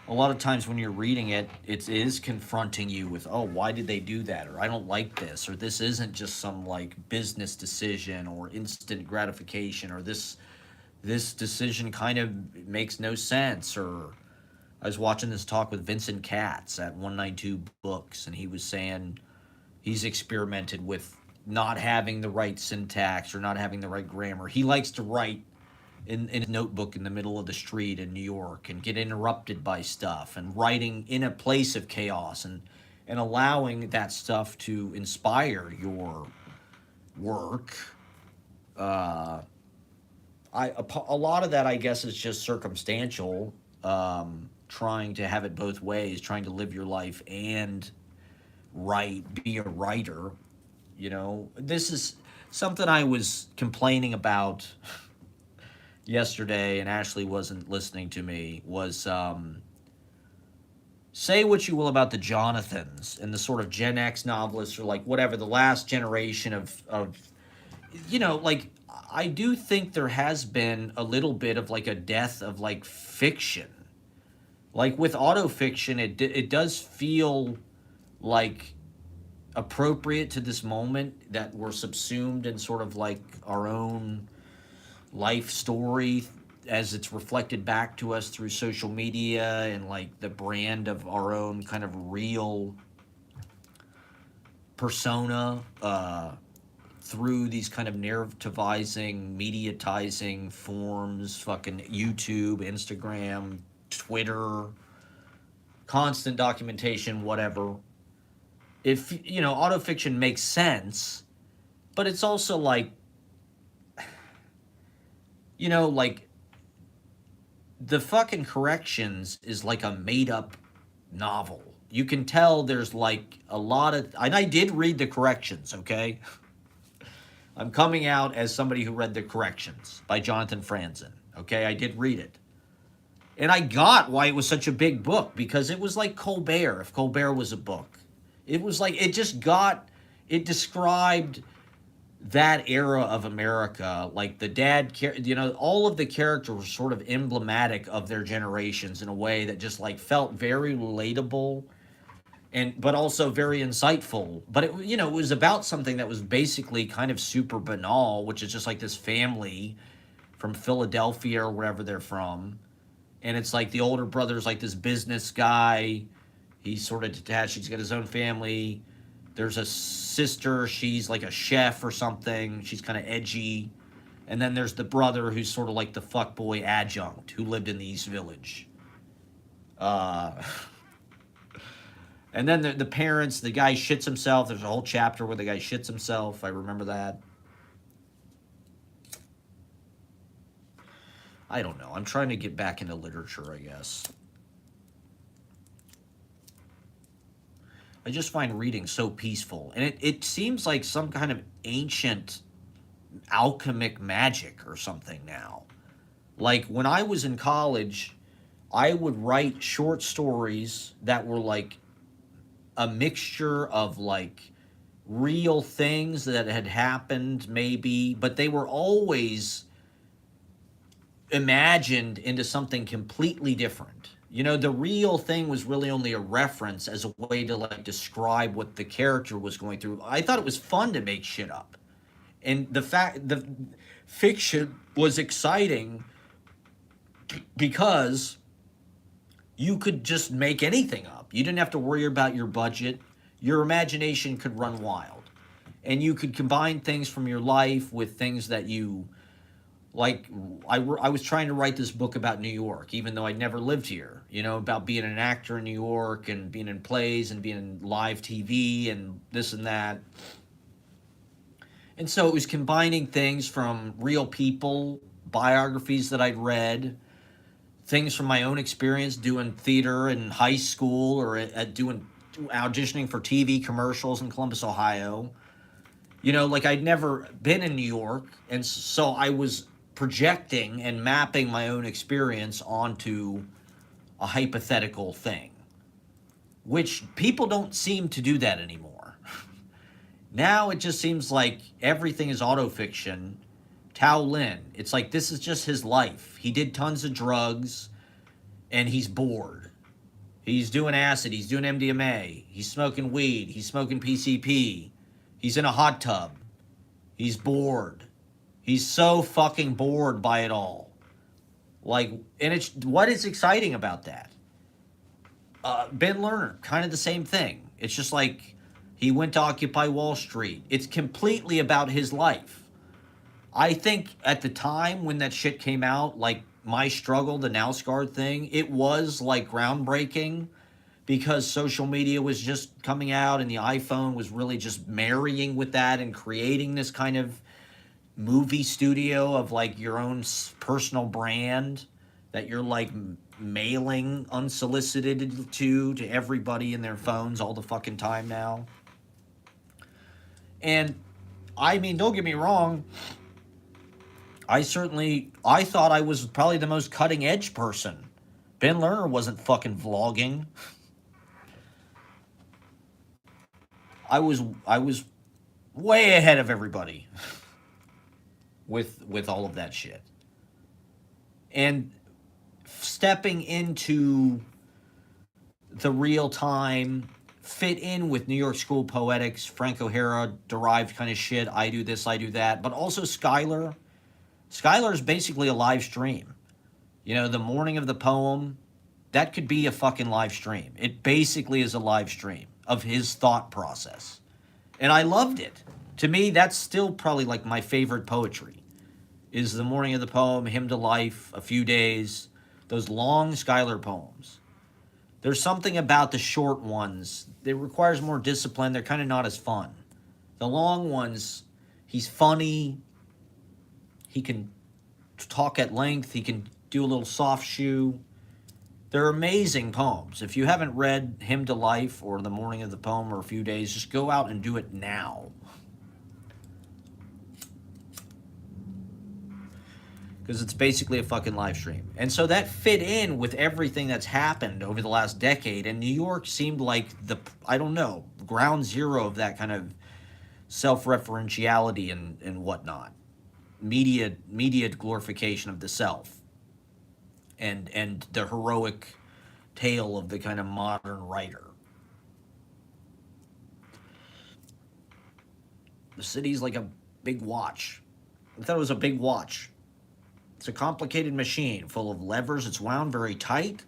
a lot of times when you're reading it, it is confronting you with, oh, why did they do that? Or I don't like this. Or this isn't just some like business decision or instant gratification. Or this decision kind of makes no sense. Or I was watching this talk with Vincent Katz at 192 Books, and he was saying he's experimented with not having the right syntax or not having the right grammar. He likes to write in his notebook in the middle of the street in New York and get interrupted by stuff, and writing in a place of chaos, and allowing that stuff to inspire your work. A lot of that, I guess, is just circumstantial, trying to have it both ways, trying to live your life and be a writer. You know, this is something I was complaining about yesterday, and Ashley wasn't listening to me, was say what you will about the Jonathans and the sort of Gen X novelists, or like whatever, the last generation of you know, like, I do think there has been a little bit of like a death of like fiction. Like with autofiction, it does feel like appropriate to this moment, that we're subsumed in sort of like our own life story as it's reflected back to us through social media, and like the brand of our own kind of real persona through these kind of narrativizing, mediatizing forms, fucking YouTube, Instagram, Twitter, constant documentation, whatever. If, you know, autofiction makes sense, but it's also like, you know, like, the fucking Corrections is like a made-up novel. You can tell there's like a lot of, and I did read the Corrections, okay? I'm coming out as somebody who read the Corrections by Jonathan Franzen, okay? I did read it. And I got why it was such a big book, because it was like Colbert, if Colbert was a book. It was like, it described that era of America, like the dad, you know, all of the characters were sort of emblematic of their generations in a way that just like felt very relatable, but also very insightful. But it, you know, it was about something that was basically kind of super banal, which is just like this family from Philadelphia or wherever they're from. And it's like the older brother's like this business guy. He's sort of detached. He's got his own family. There's a sister. She's like a chef or something. She's kind of edgy. And then there's the brother who's sort of like the fuckboy adjunct who lived in the East Village. And then the parents, the guy shits himself. There's a whole chapter where the guy shits himself. I remember that. I don't know. I'm trying to get back into literature, I guess. I just find reading so peaceful. And it seems like some kind of ancient alchemic magic or something now. Like when I was in college, I would write short stories that were like a mixture of like real things that had happened maybe, but they were always imagined into something completely different. You know, the real thing was really only a reference as a way to like describe what the character was going through. I thought it was fun to make shit up. And the fiction was exciting because you could just make anything up. You didn't have to worry about your budget. Your imagination could run wild. And you could combine things from your life with things that you like. I was trying to write this book about New York, even though I'd never lived here, about being an actor in New York and being in plays and being in live TV and this and that. And so it was combining things from real people, biographies that I'd read, things from my own experience doing theater in high school or at doing auditioning for TV commercials in Columbus, Ohio. Like I'd never been in New York, and so I was projecting and mapping my own experience onto a hypothetical thing, which people don't seem to do that anymore. Now it just seems like everything is autofiction. Tao Lin, it's like this is just his life. He did tons of drugs and he's bored. He's doing acid, he's doing MDMA, he's smoking weed, he's smoking PCP, he's in a hot tub, he's bored. He's so fucking bored by it all. Like, and it's what is exciting about that? Ben Lerner, kind of the same thing. It's just like he went to Occupy Wall Street. It's completely about his life. I think at the time when that shit came out, like My Struggle, the Now Scarred thing, it was like groundbreaking because social media was just coming out and the iPhone was really just marrying with that and creating this kind of movie studio of like your own personal brand that you're like mailing unsolicited to everybody in their phones all the fucking time now. And I mean, don't get me wrong, I thought I was probably the most cutting edge person. Ben Lerner wasn't fucking vlogging. I was way ahead of everybody with all of that shit. And stepping into the real time fit in with New York School Poetics, Frank O'Hara derived kind of shit. I do this, I do that. But also Skylar. Skylar is basically a live stream. The morning of the poem, that could be a fucking live stream. It basically is a live stream of his thought process. And I loved it. To me, that's still probably like my favorite poetry. Is the morning of the poem, Hymn to Life, A Few Days, those long Skylar poems. There's something about the short ones that requires more discipline. They're kind of not as fun. The long ones, he's funny. He can talk at length. He can do a little soft shoe. They're amazing poems. If you haven't read Hymn to Life or The Morning of the Poem or A Few Days, just go out and do it now. Because it's basically a fucking live stream. And so that fit in with everything that's happened over the last decade. And New York seemed like ground zero of that kind of self-referentiality and whatnot. Media glorification of the self. And the heroic tale of the kind of modern writer. The city's like a big watch. I thought it was a big watch. It's a complicated machine full of levers. It's wound very tight.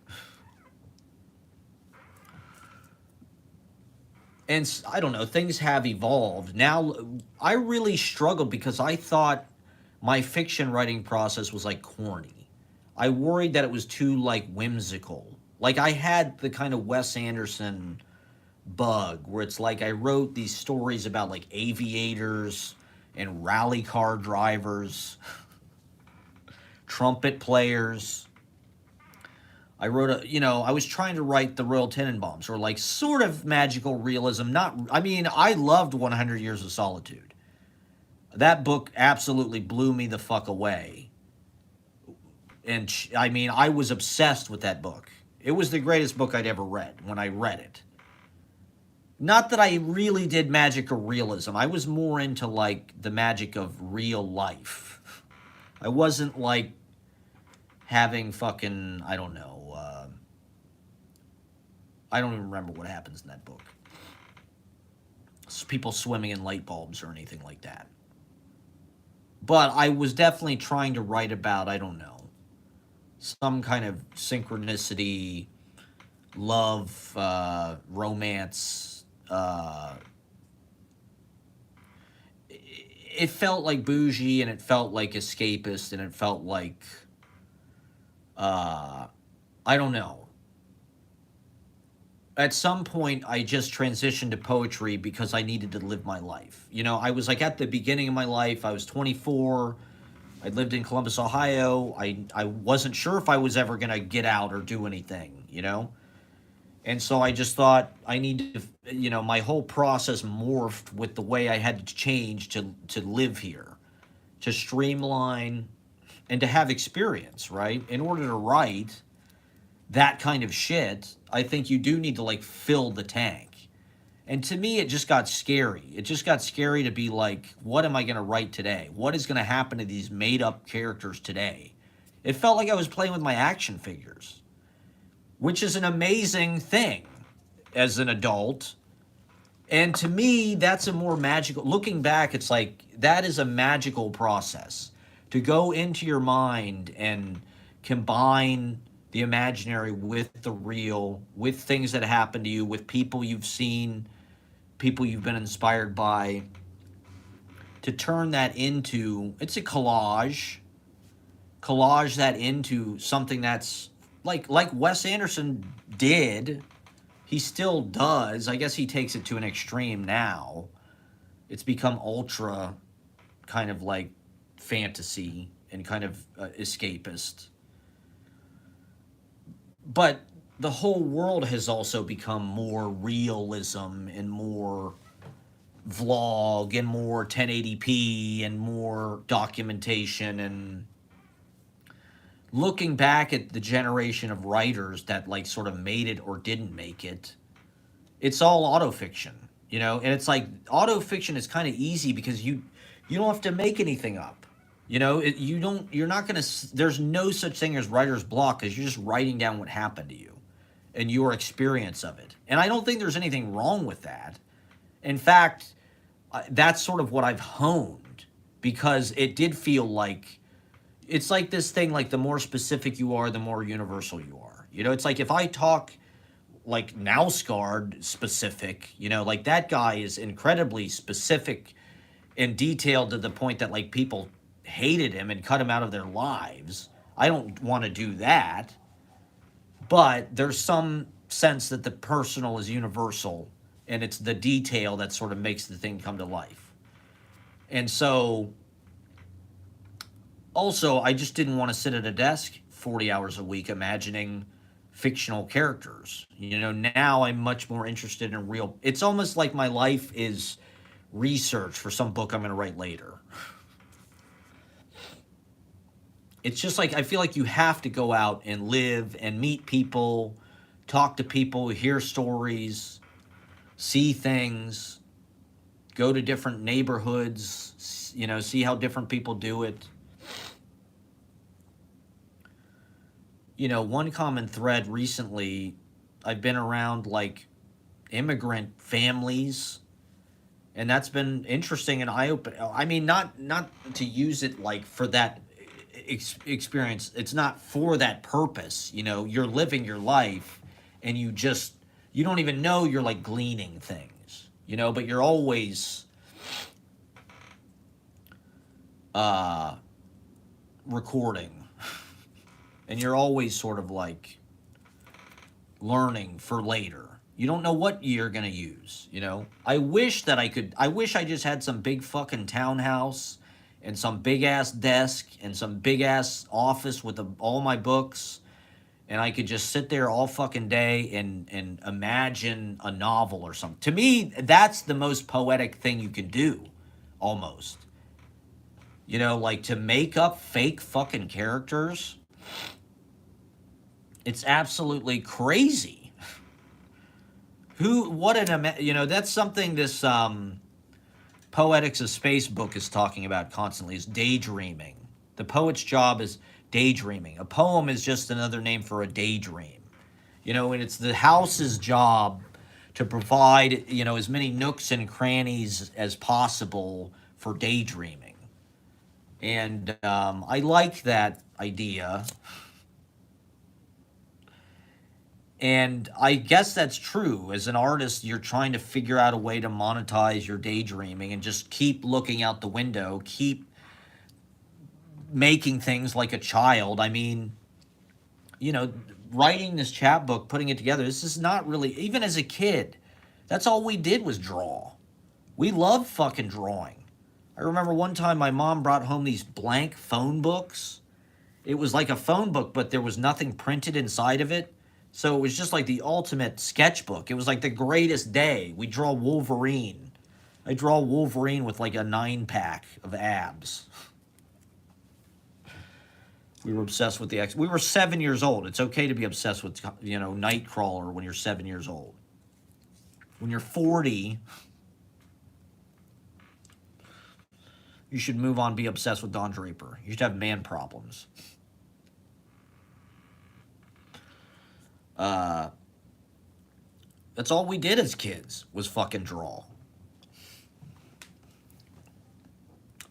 And I don't know, things have evolved. Now, I really struggled because I thought my fiction writing process was like corny. I worried that it was too like whimsical. Like I had the kind of Wes Anderson bug where it's like I wrote these stories about like aviators and rally car drivers. Trumpet players. I was trying to write the Royal Tenenbaums, or like sort of magical realism. I loved 100 Years of Solitude. That book absolutely blew me the fuck away. And I was obsessed with that book. It was the greatest book I'd ever read when I read it. Not that I really did magic or realism. I was more into like the magic of real life. I wasn't like having fucking, I don't know, I don't even remember what happens in that book. People swimming in light bulbs or anything like that. But I was definitely trying to write about, I don't know, some kind of synchronicity, love, romance. It felt like bougie, and it felt like escapist, and it felt like, uh, I don't know. At some point, I just transitioned to poetry because I needed to live my life. I was like at the beginning of my life, I was 24. I lived in Columbus, Ohio. I wasn't sure if I was ever going to get out or do anything. And so I just thought I need to, my whole process morphed with the way I had to change to live here, to streamline and to have experience, right? In order to write that kind of shit, I think you do need to like fill the tank. And to me, it just got scary. It just got scary to be like, what am I going to write today? What is going to happen to these made up characters today? It felt like I was playing with my action figures, which is an amazing thing as an adult. And to me, that's a more magical, looking back, it's like that is a magical process to go into your mind and combine the imaginary with the real, with things that happen to you, with people you've seen, people you've been inspired by, to turn that into, it's a collage that into something that's like Wes Anderson did. He still does. I guess he takes it to an extreme now. It's become ultra kind of like fantasy and kind of escapist. But the whole world has also become more realism and more vlog and more 1080p and more documentation. And looking back at the generation of writers that like sort of made it or didn't make it, it's all autofiction. And it's like autofiction is kind of easy because you don't have to make anything up. You're not going to, there's no such thing as writer's block because you're just writing down what happened to you and your experience of it. And I don't think there's anything wrong with that. In fact, that's sort of what I've honed, because it did feel like it's like this thing, like the more specific you are, the more universal you are. It's like if I talk like now scarred specific, like that guy is incredibly specific and detailed to the point that like people hated him and cut him out of their lives. I don't want to do that. But there's some sense that the personal is universal, and it's the detail that sort of makes the thing come to life. And so also, I just didn't want to sit at a desk 40 hours a week imagining fictional characters. Now I'm much more interested in real. It's almost like my life is research for some book I'm going to write later. It's just like I feel like you have to go out and live and meet people, talk to people, hear stories, see things, go to different neighborhoods, see how different people do it. One common thread recently, I've been around like immigrant families, and that's been interesting and eye-opening. I mean, not to use it like for that experience. It's not for that purpose. You're living your life, and you don't even know you're like gleaning things. But you're always recording, and you're always sort of like learning for later. You don't know what you're going to use. I wish I just had some big fucking townhouse and some big ass desk and some big ass office with all my books, and I could just sit there all fucking day and imagine a novel or something. To me, that's the most poetic thing you can do, almost. Like to make up fake fucking characters. It's absolutely crazy. That's something this Poetics of Space book is talking about constantly, is daydreaming. The poet's job is daydreaming. A poem is just another name for a daydream. And it's the house's job to provide, as many nooks and crannies as possible for daydreaming. And I like that idea. And I guess that's true. As an artist, you're trying to figure out a way to monetize your daydreaming and just keep looking out the window, keep making things like a child. I mean, you know, writing this chapbook, putting it together, this is not really, even as a kid, that's all we did was draw. We loved fucking drawing. I remember one time my mom brought home these blank phone books. It was like a phone book, but there was nothing printed inside of it. So it was just like the ultimate sketchbook. It was like the greatest day. We draw Wolverine. I draw Wolverine with like a 9-pack of abs. We were obsessed with the X. We were 7 years old. It's okay to be obsessed with, Nightcrawler when you're 7 years old. When you're 40, you should move on, be obsessed with Don Draper. You should have man problems. That's all we did as kids was fucking draw.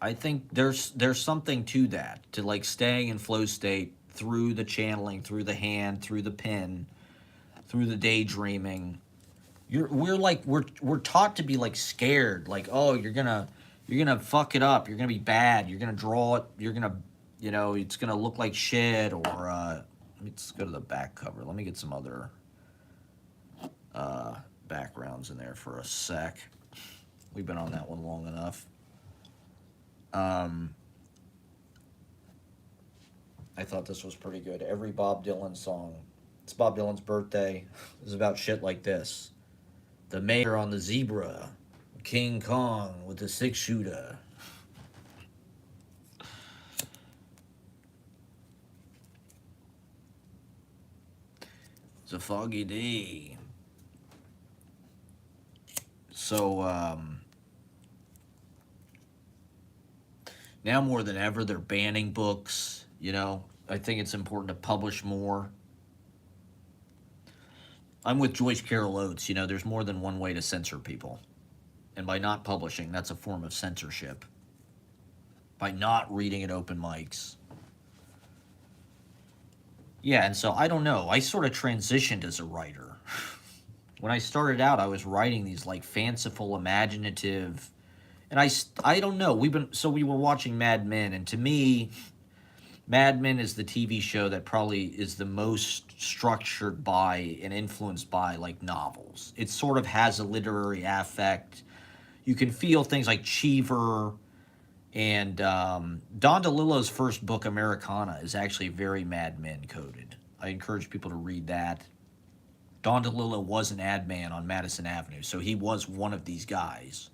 I think there's something to that, to like staying in flow state through the channeling, through the hand, through the pen, through the daydreaming. We're taught to be like scared, like, oh, you're gonna fuck it up, you're gonna be bad, you're gonna draw it, you're gonna, it's gonna look like shit, or let's go to the back cover. Let me get some other backgrounds in there for a sec. We've been on that one long enough. I thought this was pretty good. Every Bob Dylan song. It's Bob Dylan's birthday. Is about shit like this. The mayor on the zebra. King Kong with the 6-shooter. It's a foggy day. So, now more than ever, they're banning books. I think it's important to publish more. I'm with Joyce Carol Oates. There's more than one way to censor people. And by not publishing, that's a form of censorship. By not reading at open mics. Yeah, and so I don't know. I sort of transitioned as a writer. When I started out, I was writing these like fanciful, imaginative, and I don't know. We were watching Mad Men, and to me, Mad Men is the TV show that probably is the most structured by and influenced by like novels. It sort of has a literary affect. You can feel things like Cheever, and Don DeLillo's first book, Americana, is actually very Mad Men coded. I encourage people to read that. Don DeLillo was an ad man on Madison Avenue, so he was one of these guys.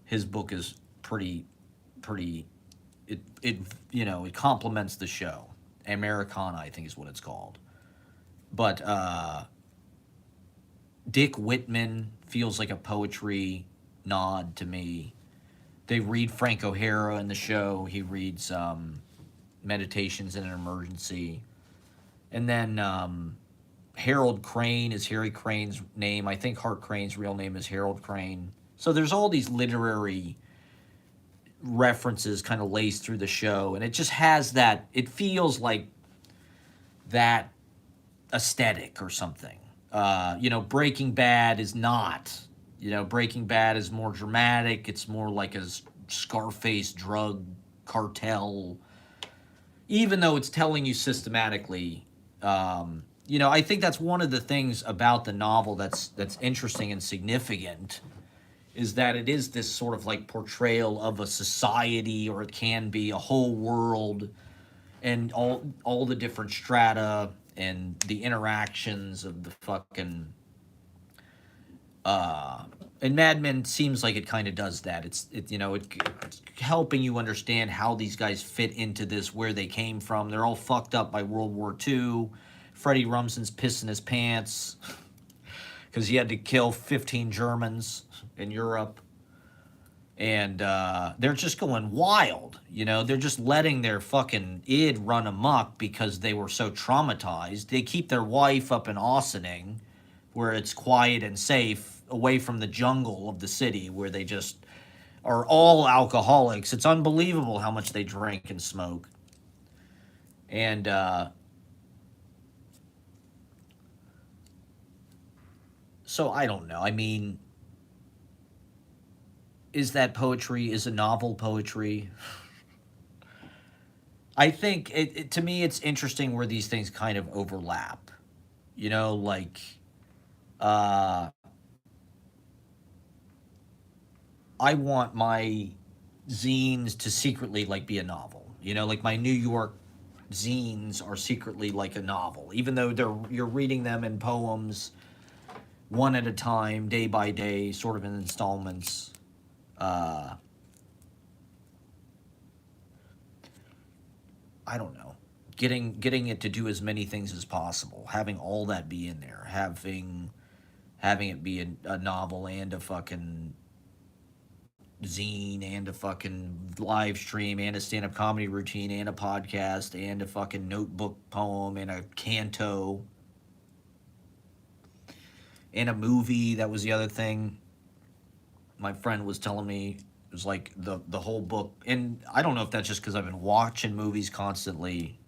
His book is pretty. It complements the show. Americana, I think, is what it's called. But Dick Whitman feels like a poetry nod to me. They read Frank O'Hara in the show. He reads Meditations in an Emergency. And then Harold Crane is Harry Crane's name. I think Hart Crane's real name is Harold Crane. So there's all these literary references kind of laced through the show. And it just has that, it feels like that aesthetic or something. Breaking Bad is not. Breaking Bad is more dramatic. It's more like a Scarface drug cartel. Even though it's telling you systematically, I think that's one of the things about the novel that's interesting and significant, is that it is this sort of like portrayal of a society, or it can be a whole world, and all the different strata and the interactions of the fucking and Mad Men seems like it kind of does that. It's helping you understand how these guys fit into this, where they came from. They're all fucked up by World War II. Freddie Rumsen's pissing his pants because he had to kill 15 Germans in Europe. And they're just going wild. They're just letting their fucking id run amok because they were so traumatized. They keep their wife up in Ossining, where it's quiet and safe, away from the jungle of the city, where they just are all alcoholics. It's unbelievable how much they drink and smoke. And so I don't know. I mean, is that poetry? Is a novel poetry? I think to me it's interesting where these things kind of overlap. You know, like uh, I want my zines to secretly like be a novel. You know, like my New York zines are secretly like a novel, even though you're reading them in poems, one at a time, day by day, sort of in installments. Uh, I don't know, getting it to do as many things as possible, having all that be in there, having it be a novel and a fucking zine and a fucking live stream and a stand-up comedy routine and a podcast and a fucking notebook poem and a canto and a movie. That was the other thing my friend was telling me. It was like the whole book. And I don't know if that's just because I've been watching movies constantly,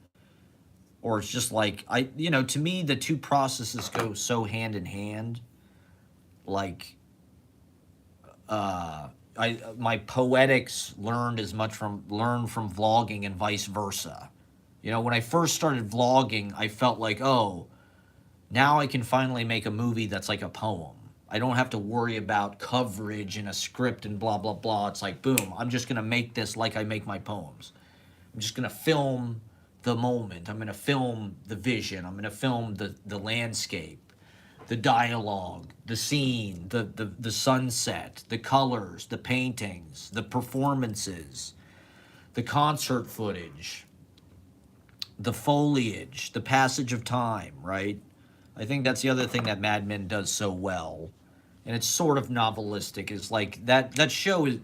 or it's just like to me the two processes go so hand in hand. Like my poetics learned from vlogging and vice versa. You know, when I first started vlogging, I felt like, oh, now I can finally make a movie that's like a poem. I don't have to worry about coverage and a script and blah blah blah. It's like, boom, I'm just gonna make this like I make my poems. I'm just gonna film the moment. I'm gonna film the vision. I'm gonna film the landscape, the dialogue, the scene, the sunset, the colors, the paintings, the performances, the concert footage, the foliage, the passage of time, right? I think that's the other thing that Mad Men does so well. And it's sort of novelistic. Is like that show is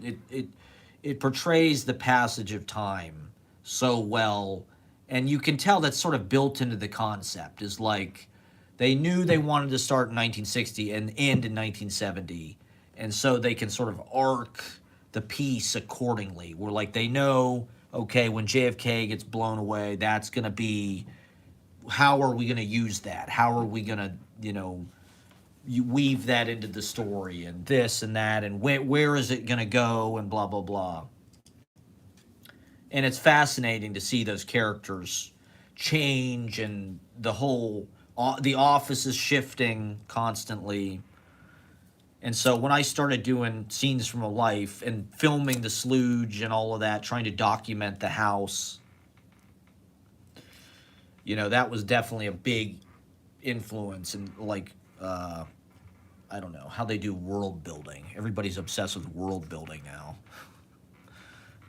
it portrays the passage of time so well, and you can tell that's sort of built into the concept. Is like they knew they wanted to start in 1960 and end in 1970, and so they can sort of arc the piece accordingly. Where like they know, okay, when JFK gets blown away, that's gonna be, how are we gonna use that? How are we gonna, you weave that into the story and this and that and where is it gonna go and blah blah blah. And it's fascinating to see those characters change and the office is shifting constantly. And so when I started doing scenes from a life and filming the sludge and all of that, trying to document the house, that was definitely a big influence. And like, I don't know how they do world building. Everybody's obsessed with world building now.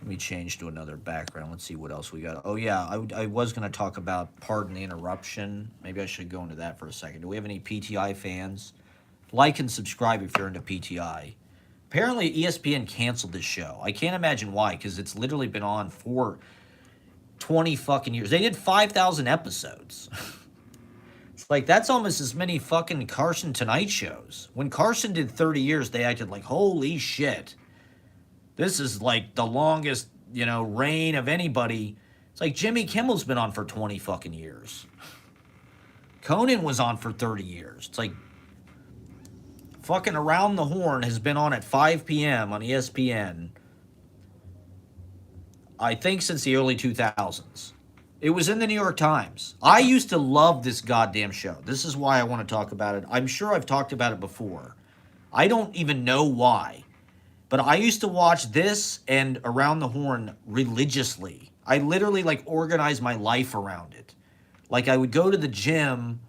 Let me change to another background. Let's see what else we got. Oh, yeah, I was going to talk about Pardon the Interruption. Maybe I should go into that for a second. Do we have any PTI fans? Like and subscribe if you're into PTI. Apparently, ESPN canceled this show. I can't imagine why, because it's literally been on for 20 fucking years. They did 5,000 episodes. It's like, that's almost as many fucking Carson Tonight shows. When Carson did 30 years, they acted like, holy shit. This is like the longest, reign of anybody. It's like Jimmy Kimmel's been on for 20 fucking years. Conan was on for 30 years. It's like fucking Around the Horn has been on at 5 p.m. on ESPN, I think since the early 2000s. It was in the New York Times. I used to love this goddamn show. This is why I want to talk about it. I'm sure I've talked about it before. I don't even know why. But I used to watch this and Around the Horn religiously. I literally organized my life around it. Like I would go to the gym,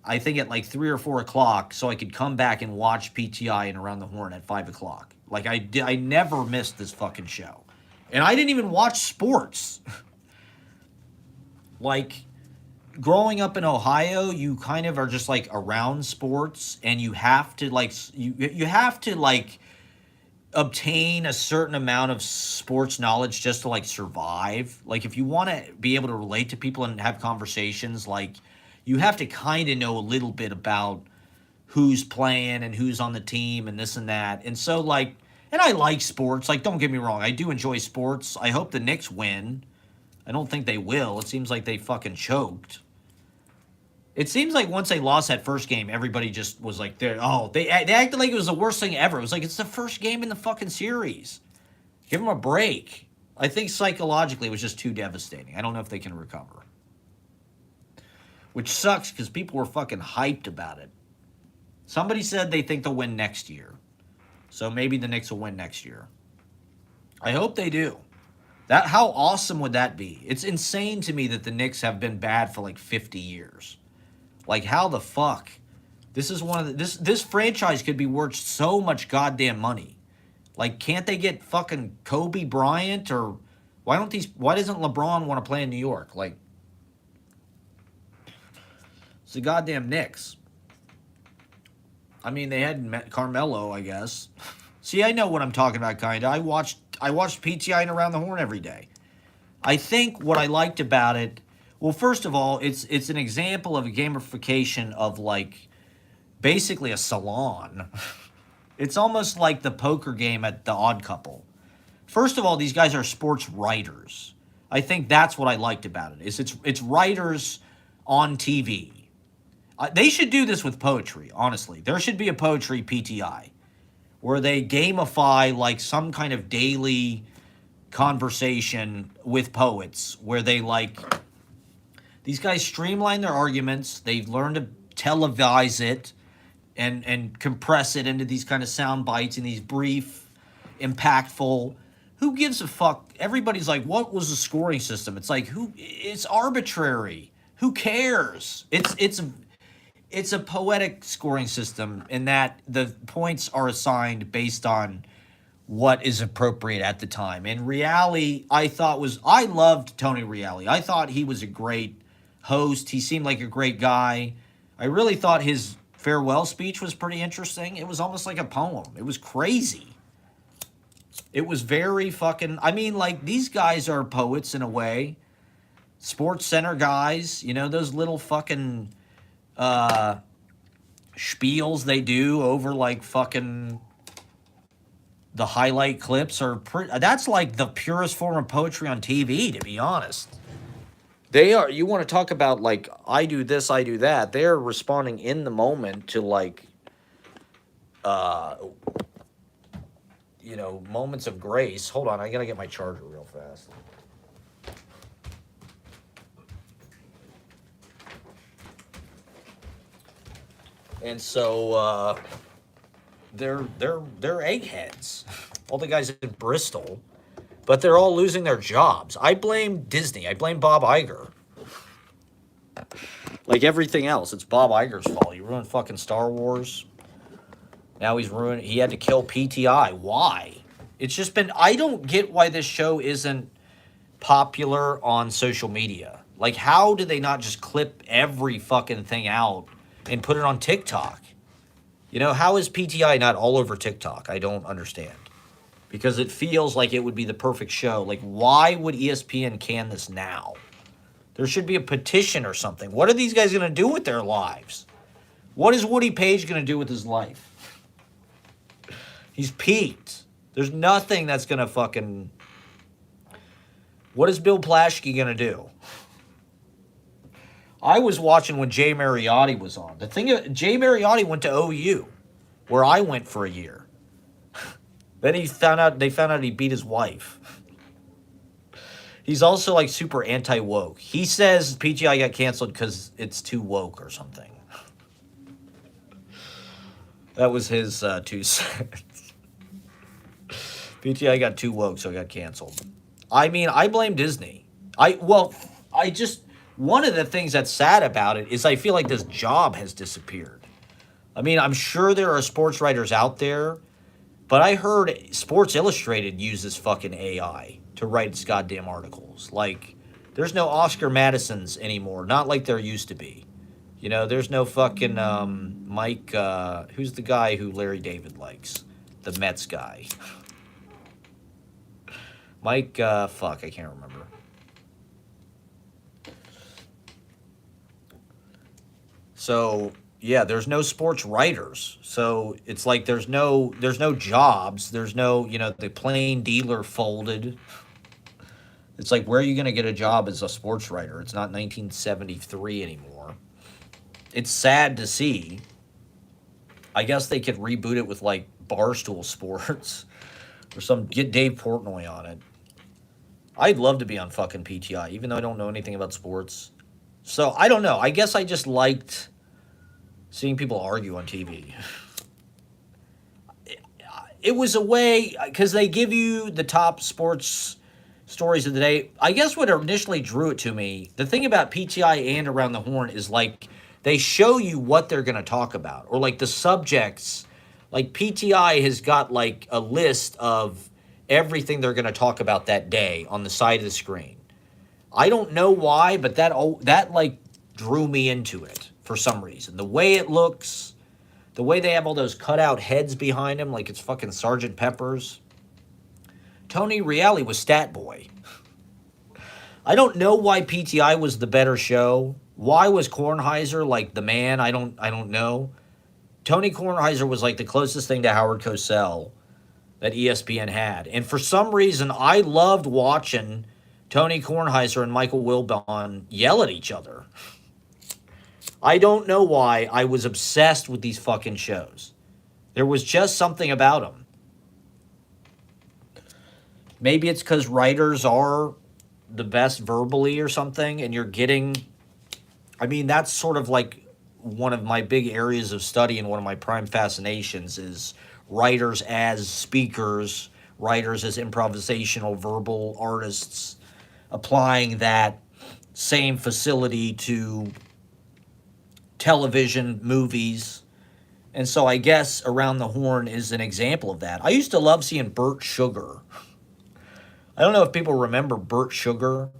I think at 3 or 4 o'clock, so I could come back and watch PTI and Around the Horn at 5 o'clock. Like I never missed this fucking show. And I didn't even watch sports. Growing up in Ohio, you kind of are just around sports, and you have to you have to obtain a certain amount of sports knowledge just to survive. If you want to be able to relate to people and have conversations, you have to kind of know a little bit about who's playing and who's on the team and this and that. And so And I like sports. Like, don't get me wrong. I do enjoy sports. I hope the Knicks win. I don't think they will. It seems like they fucking choked. It seems like once they lost that first game, everybody just was like, they acted like it was the worst thing ever. It was like, it's the first game in the fucking series. Give them a break. I think psychologically it was just too devastating. I don't know if they can recover. Which sucks because people were fucking hyped about it. Somebody said they think they'll win next year. So maybe the Knicks will win next year. I hope they do. How awesome would that be? It's insane to me that the Knicks have been bad for like 50 years. Like, how the fuck? This is one of this franchise could be worth so much goddamn money. Like, can't they get fucking Kobe Bryant, or why doesn't LeBron want to play in New York? Like, it's the goddamn Knicks. I mean, they had Carmelo, I guess. See, I know what I'm talking about, kinda. I watched PTI and Around the Horn every day. I think what I liked about it, well, first of all, it's an example of a gamification of, like, basically a salon. It's almost like the poker game at the Odd Couple. First of all, these guys are sports writers. I think that's what I liked about it. It's writers on TV. They should do this with poetry, honestly. There should be a poetry PTI where they gamify like some kind of daily conversation with poets where they these guys streamline their arguments. They've learned to televise it and compress it into these kind of sound bites and these brief, impactful. Who gives a fuck? Everybody's like, what was the scoring system? It's like, it's arbitrary. Who cares? It's a poetic scoring system in that the points are assigned based on what is appropriate at the time. And Reale, I loved Tony Reale. I thought he was a great host. He seemed like a great guy. I really thought his farewell speech was pretty interesting. It was almost like a poem. It was crazy. It was very fucking, I mean, like, these guys are poets in a way. Sports Center guys, you know, those little fucking spiels they do over like fucking the highlight clips are that's like the purest form of poetry on TV, to be honest. They are, you want to talk about like, I do this, I do that. They're responding in the moment to like, you know, moments of grace. Hold on, I gotta get my charger real fast. And so they're eggheads. All the guys in Bristol, but they're all losing their jobs. I blame Disney. I blame Bob Iger. Like everything else, it's Bob Iger's fault. He ruined fucking Star Wars. Now he had to kill PTI. Why? It's just been, I don't get why this show isn't popular on social media. Like, how do they not just clip every fucking thing out and put it on TikTok? You know, how is PTI not all over TikTok? I don't understand. Because it feels like it would be the perfect show. Like, why would ESPN can this now? There should be a petition or something. What are these guys going to do with their lives? What is Woody Page going to do with his life? He's peaked. There's nothing that's going to fucking... What is Bill Plaschke going to do? I was watching when Jay Mariotti was on. The thing, Jay Mariotti went to OU, where I went for a year. Then they found out he beat his wife. He's also like super anti-woke. He says PTI got canceled because it's too woke or something. That was his 2 cents. PTI got too woke, so it got canceled. I mean, I blame Disney. One of the things that's sad about it is I feel like this job has disappeared. I mean, I'm sure there are sports writers out there, but I heard Sports Illustrated uses fucking AI to write its goddamn articles. Like, there's no Oscar Madisons anymore, not like there used to be. You know, there's no fucking Mike, who's the guy who Larry David likes? The Mets guy. Mike, I can't remember. So, Yeah, there's no sports writers. So it's like there's no jobs. There's no, the plain dealer folded. It's like, where are you going to get a job as a sports writer? It's not 1973 anymore. It's sad to see. I guess they could reboot it with like Barstool Sports or get Dave Portnoy on it. I'd love to be on fucking PTI, even though I don't know anything about sports. So I don't know. I guess I just liked seeing people argue on TV. It was a way, because they give you the top sports stories of the day. I guess what initially drew it to me, the thing about PTI and Around the Horn is like they show you what they're going to talk about, or like the subjects. Like PTI has got like a list of everything they're going to talk about that day on the side of the screen. I don't know why, but that like drew me into it for some reason. The way it looks, the way they have all those cutout heads behind him, like it's fucking Sergeant Pepper's. Tony Reali was Stat Boy. I don't know why PTI was the better show. Why was Kornheiser like the man? I don't know. Tony Kornheiser was like the closest thing to Howard Cosell that ESPN had. And for some reason, I loved watching Tony Kornheiser and Michael Wilbon yell at each other. I don't know why. I was obsessed with these fucking shows. There was just something about them. Maybe it's because writers are the best verbally or something, and you're getting... I mean, that's sort of like one of my big areas of study and one of my prime fascinations is writers as speakers, writers as improvisational verbal artists, applying that same facility to television, movies. And so I guess Around the Horn is an example of that. I used to love seeing Burt Sugar. I don't know if people remember Burt Sugar.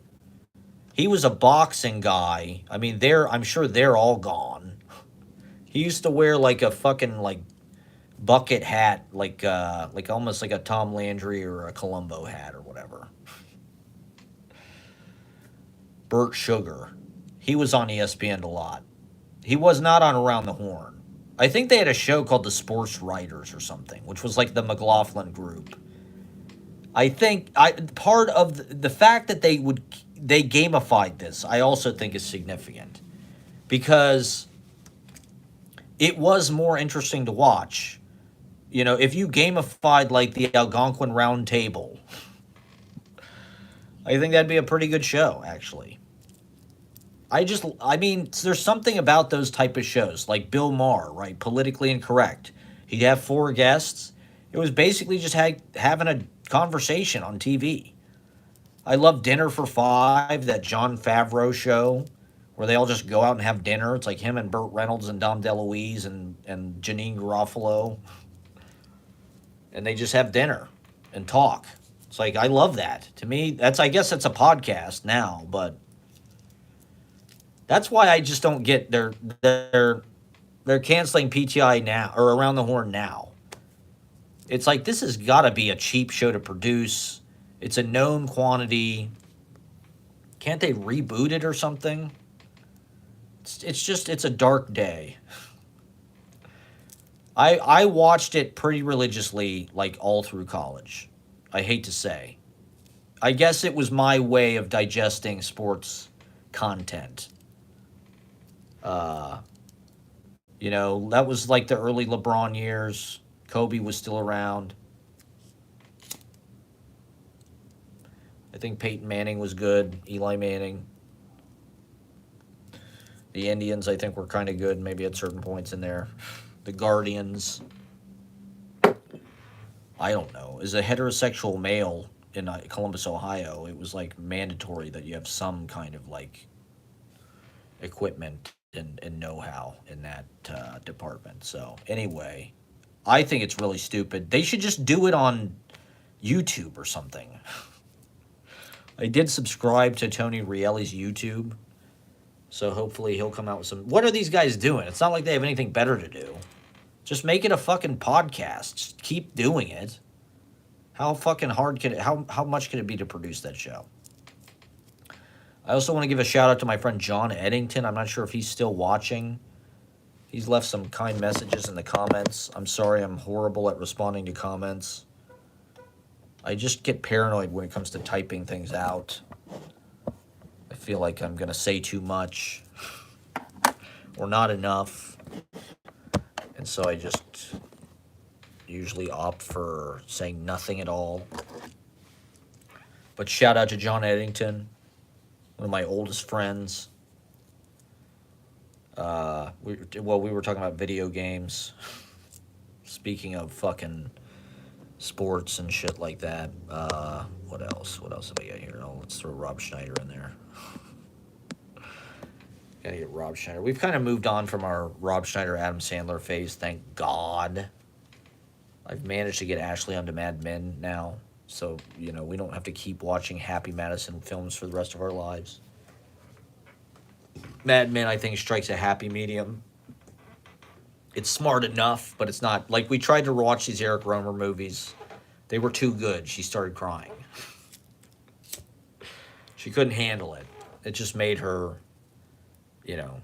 He was a boxing guy. I mean, I'm sure they're all gone. He used to wear like a fucking like bucket hat, like almost like a Tom Landry or a Columbo hat or whatever. Burt Sugar. He was on ESPN a lot. He was not on Around the Horn. I think they had a show called The Sports Writers or something, which was like the McLaughlin group. I think part of the fact that they gamified this, I also think is significant because it was more interesting to watch. You know, if you gamified like the Algonquin Round Table, I think that'd be a pretty good show, actually. I mean, there's something about those type of shows, like Bill Maher, right? Politically Incorrect. He'd have 4 guests. It was basically just having a conversation on TV. I love Dinner for Five, that Jon Favreau show, where they all just go out and have dinner. It's like him and Burt Reynolds and Dom DeLuise and Janine Garofalo. And they just have dinner and talk. It's like, I love that. To me, I guess that's a podcast now, but that's why I just don't get they're canceling PTI now or Around the Horn now. It's like, this has got to be a cheap show to produce. It's a known quantity. Can't they reboot it or something? It's a dark day. I watched it pretty religiously, like all through college. I hate to say. I guess it was my way of digesting sports content. You know, that was like the early LeBron years. Kobe was still around. I think Peyton Manning was good. Eli Manning. The Indians, I think, were kind of good, maybe at certain points in there. The Guardians. I don't know. As a heterosexual male in Columbus, Ohio, it was like mandatory that you have some kind of like equipment and know-how in that department. So anyway, I think it's really stupid. They should just do it on YouTube or something. I did subscribe to Tony Reali's YouTube, so hopefully he'll come out with some... What are these guys doing? It's not like they have anything better to do. Just make it a fucking podcast. Just keep doing it. How fucking hard can it... How much can it be to produce that show? I also want to give a shout out to my friend John Eddington. I'm not sure if he's still watching. He's left some kind messages in the comments. I'm sorry, I'm horrible at responding to comments. I just get paranoid when it comes to typing things out. I feel like I'm going to say too much or not enough. And so I just usually opt for saying nothing at all. But shout out to John Eddington, one of my oldest friends. We were talking about video games. Speaking of fucking sports and shit like that. What else? What else have I got here? Oh, let's throw Rob Schneider in there. Gotta get Rob Schneider. We've kind of moved on from our Rob Schneider, Adam Sandler phase, thank God. I've managed to get Ashley onto Mad Men now. So, you know, we don't have to keep watching Happy Madison films for the rest of our lives. Mad Men, I think, strikes a happy medium. It's smart enough, but it's not. Like, we tried to watch these Eric Romer movies. They were too good. She started crying. She couldn't handle it. It just made her, you know,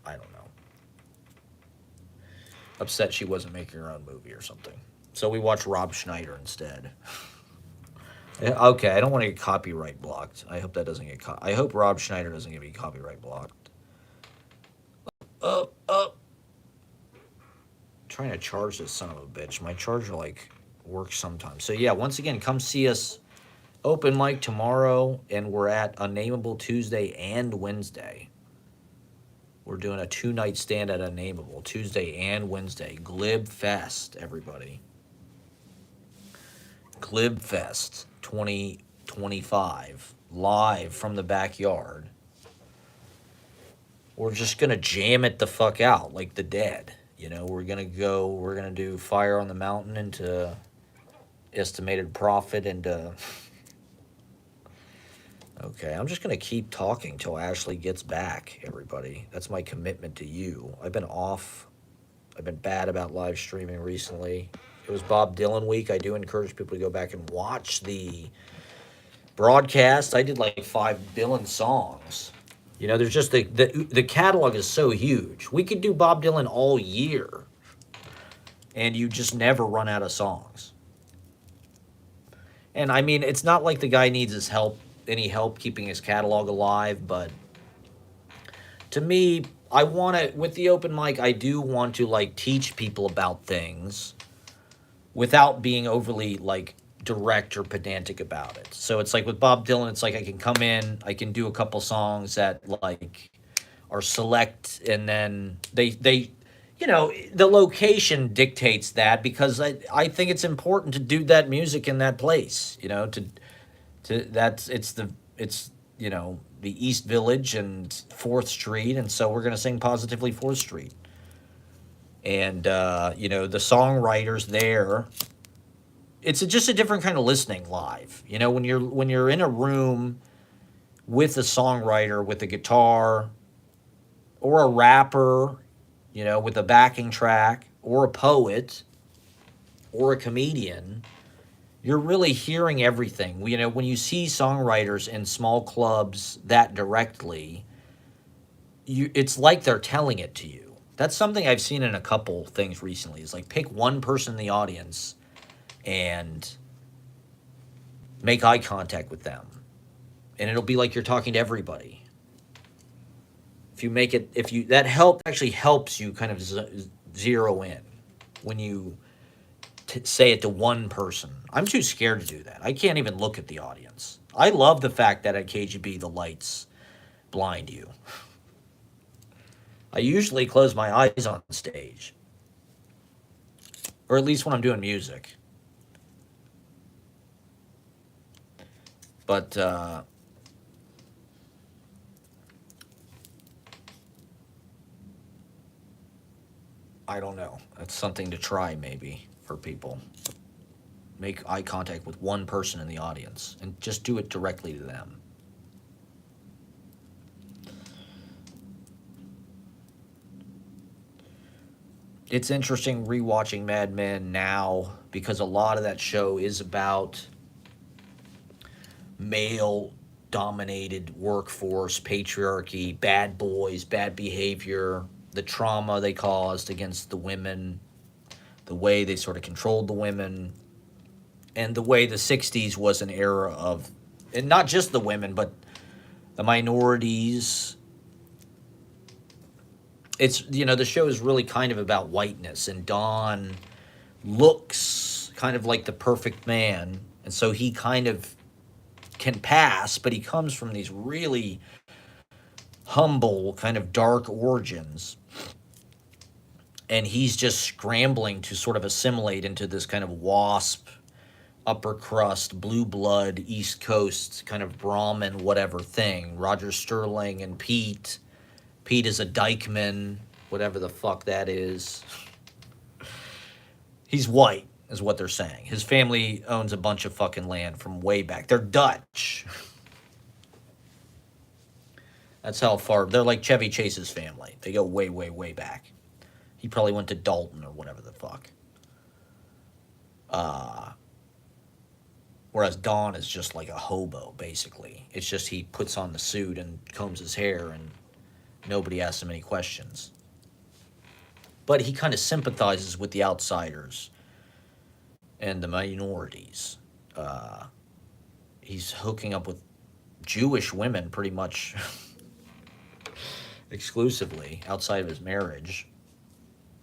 I don't know, upset she wasn't making her own movie or something. So we watched Rob Schneider instead. Okay, I don't want to get copyright blocked. I hope that doesn't get I hope Rob Schneider doesn't get me copyright blocked. Trying to charge this son of a bitch. My charger, like, works sometimes. So, yeah, once again, come see us. Open mic tomorrow, and we're at Unnameable Tuesday and Wednesday. We're doing a 2-night stand at Unnameable, Tuesday and Wednesday. Glib Fest, everybody. Glib Fest 2025, live from the backyard. We're just going to jam it the fuck out like the Dead. You know, we're going to do Fire on the Mountain into Estimated Profit into... Okay, I'm just going to keep talking till Ashley gets back, everybody. That's my commitment to you. I've been off. I've been bad about live streaming recently. It was Bob Dylan week. I do encourage people to go back and watch the broadcast. I did like 5 Dylan songs. You know, there's just the catalog is so huge. We could do Bob Dylan all year, and you just never run out of songs. And I mean, it's not like the guy needs his help, any help keeping his catalog alive, but to me, I want to, with the open mic, I do want to, like, teach people about things without being overly, like, direct or pedantic about it. So it's like with Bob Dylan, it's like I can come in, I can do a couple songs that, like, are select, and then they you know, the location dictates that, because I think it's important to do that music in that place, you know, it's you know, the East Village and 4th Street, and so we're going to sing Positively 4th Street. And you know, the songwriters there, it's just a different kind of listening live. You know, when you're in a room with a songwriter with a guitar, or a rapper, you know, with a backing track, or a poet, or a comedian, you're really hearing everything. You know, when you see songwriters in small clubs that directly, it's like they're telling it to you. That's something I've seen in a couple things recently. Is like, pick one person in the audience and make eye contact with them, and it'll be like you're talking to everybody. If you make it, that actually helps you kind of zero in when you say it to one person. I'm too scared to do that. I can't even look at the audience. I love the fact that at KGB the lights blind you. I usually close my eyes on stage, or at least when I'm doing music. But I don't know. That's something to try, maybe, for people. Make eye contact with one person in the audience and just do it directly to them. It's interesting rewatching Mad Men now, because a lot of that show is about male-dominated workforce, patriarchy, bad boys, bad behavior. the trauma they caused against the women, the way they sort of controlled the women, and the way the 60s was an era of, and not just the women, but the minorities. It's, the show is really kind of about whiteness, and Don looks kind of like the perfect man, and so he kind of can pass, but he comes from these really humble, kind of dark origins, and he's just scrambling to sort of assimilate into this kind of WASP, upper crust, blue blood, East Coast kind of Brahmin whatever thing. Roger Sterling and Pete. Pete is a Dykeman, whatever the fuck that is. He's white, is what they're saying. His family owns a bunch of fucking land from way back. They're Dutch. That's how far. They're like Chevy Chase's family. They go way, way, way back. He probably went to Dalton or whatever the fuck. Whereas Don is just like a hobo, basically. It's just he puts on the suit and combs his hair and nobody asks him any questions. But he kind of sympathizes with the outsiders and the minorities. He's hooking up with Jewish women pretty much exclusively outside of his marriage.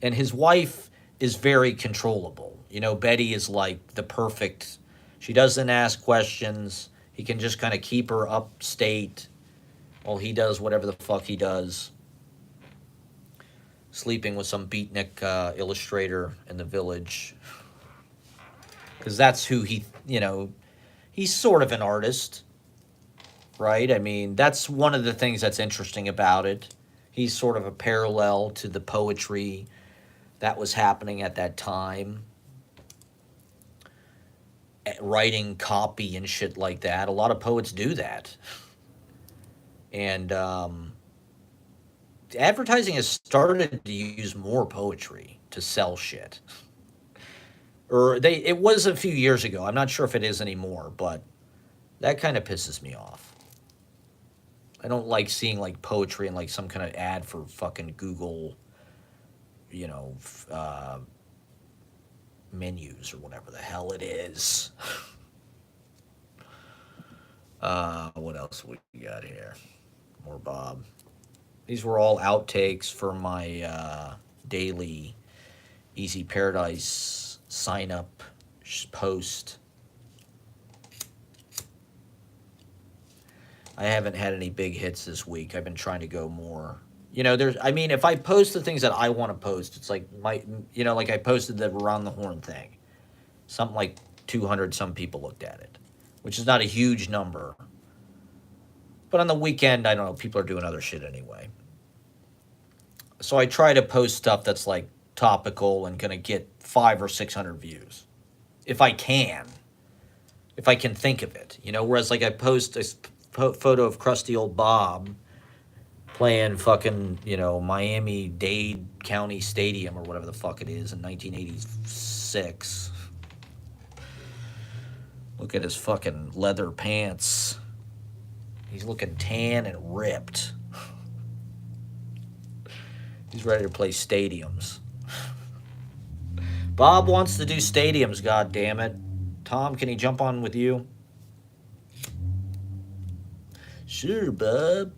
And his wife is very controllable. Betty is like the perfect. She doesn't ask questions. He can just kind of keep her upstate while he does whatever the fuck he does. Sleeping with some beatnik illustrator in the village. Because that's who he's sort of an artist, right? I mean, that's one of the things that's interesting about it. He's sort of a parallel to the poetry that was happening at that time. Writing copy and shit like that. A lot of poets do that. And advertising has started to use more poetry to sell shit. It was a few years ago. I'm not sure if it is anymore, but that kind of pisses me off. I don't like seeing like poetry and like some kind of ad for fucking Google, menus or whatever the hell it is. What else we got here? More Bob. These were all outtakes for my daily Easy Paradise sign up post. I haven't had any big hits this week. I've been trying to go more. If I post the things that I want to post, it's like like I posted the Around the Horn thing. Something like 200 some people looked at it, which is not a huge number. But on the weekend, I don't know, people are doing other shit anyway. So I try to post stuff that's like topical and going to get 500 or 600 views. If I can think of it, whereas like I post a photo of crusty old Bob playing fucking, Miami-Dade County Stadium or whatever the fuck it is in 1986. Look at his fucking leather pants. He's looking tan and ripped. He's ready to play stadiums. Bob wants to do stadiums, god damn it. Tom, can he jump on with you? Sure, Bob.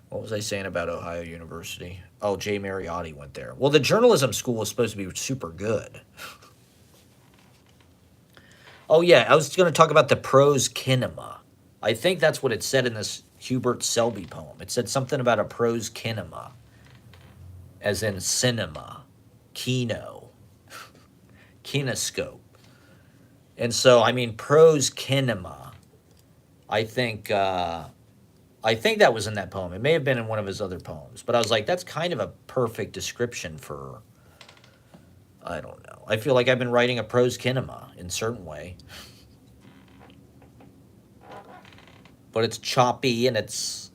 What was I saying about Ohio University? Oh, Jay Mariotti went there. Well, the journalism school was supposed to be super good. Oh, yeah, I was going to talk about the prose kinema. I think that's what it said in this Hubert Selby poem. It said something about a prose kinema, as in cinema, kino, kinescope. And so, prose kinema, I think that was in that poem. It may have been in one of his other poems. But I was like, that's kind of a perfect description for, I don't know. I feel like I've been writing a prose kinema in a certain way. But it's choppy and it's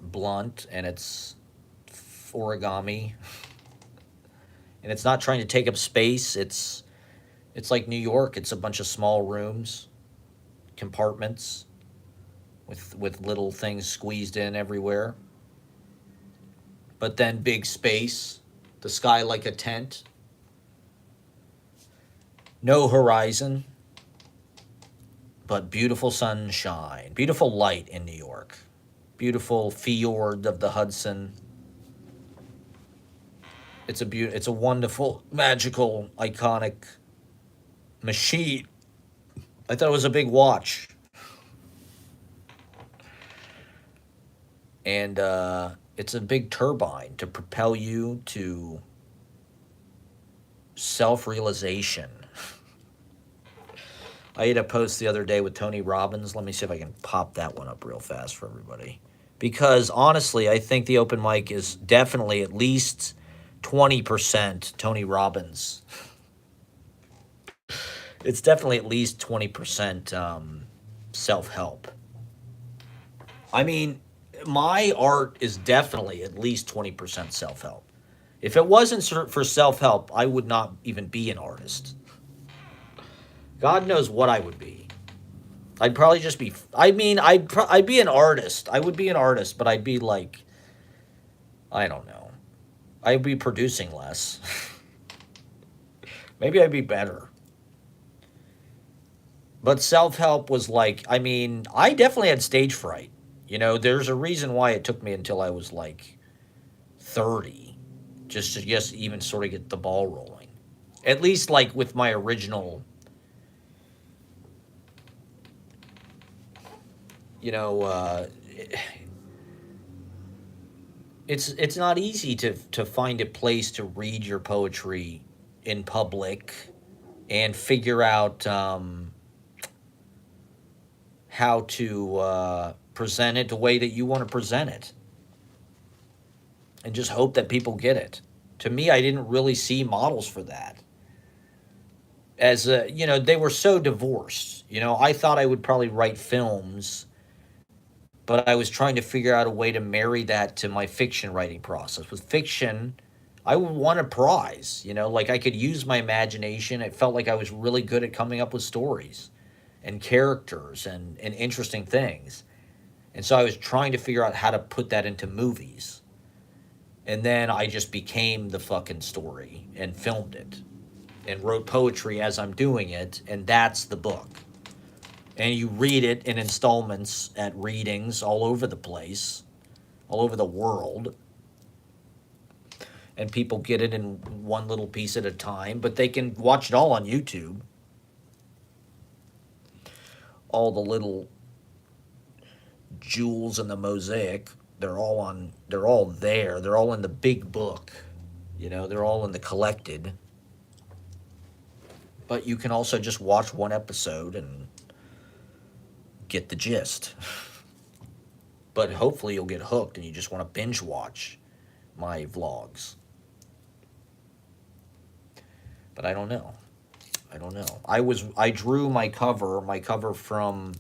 blunt and it's origami. And it's not trying to take up space. It's like New York. It's a bunch of small rooms, compartments, with little things squeezed in everywhere. But then big space, the sky like a tent, no horizon, but beautiful sunshine, beautiful light in New York, beautiful fjord of the Hudson. It's a wonderful, magical, iconic machine. I thought it was a big watch, and it's a big turbine to propel you to self-realization. I had a post the other day with Tony Robbins. Let me see if I can pop that one up real fast for everybody. Because honestly, I think the open mic is definitely at least 20% Tony Robbins. It's definitely at least 20% self-help. I mean, my art is definitely at least 20% self-help. If it wasn't for self-help, I would not even be an artist. God knows what I would be. I'd probably just be. I mean, I'd be an artist. I would be an artist, but I'd be like, I don't know. I'd be producing less. Maybe I'd be better. But self-help was like, I mean, I definitely had stage fright. You know, there's a reason why it took me until I was like 30 just to just even sort of get the ball rolling. At least like with my original, you know, it's not easy to find a place to read your poetry in public and figure out how to present it the way that you want to present it, and just hope that people get it. To me, I didn't really see models for that. As you know, they were so divorced. You know, I thought I would probably write films, but I was trying to figure out a way to marry that to my fiction writing process. With fiction, I would want a prize, you know, like I could use my imagination. It felt like I was really good at coming up with stories and characters and interesting things. And so I was trying to figure out how to put that into movies. And then I just became the fucking story and filmed it and wrote poetry as I'm doing it. And that's the book. And you read it in installments at readings all over the place, all over the world. And people get it in one little piece at a time, but they can watch it all on YouTube. All the little jewels in the mosaic, they're all there. They're all in the big book. You know, they're all in the collected. But you can also just watch one episode and get the gist. But hopefully you'll get hooked and you just want to binge watch my vlogs. But I don't know. I drew my cover from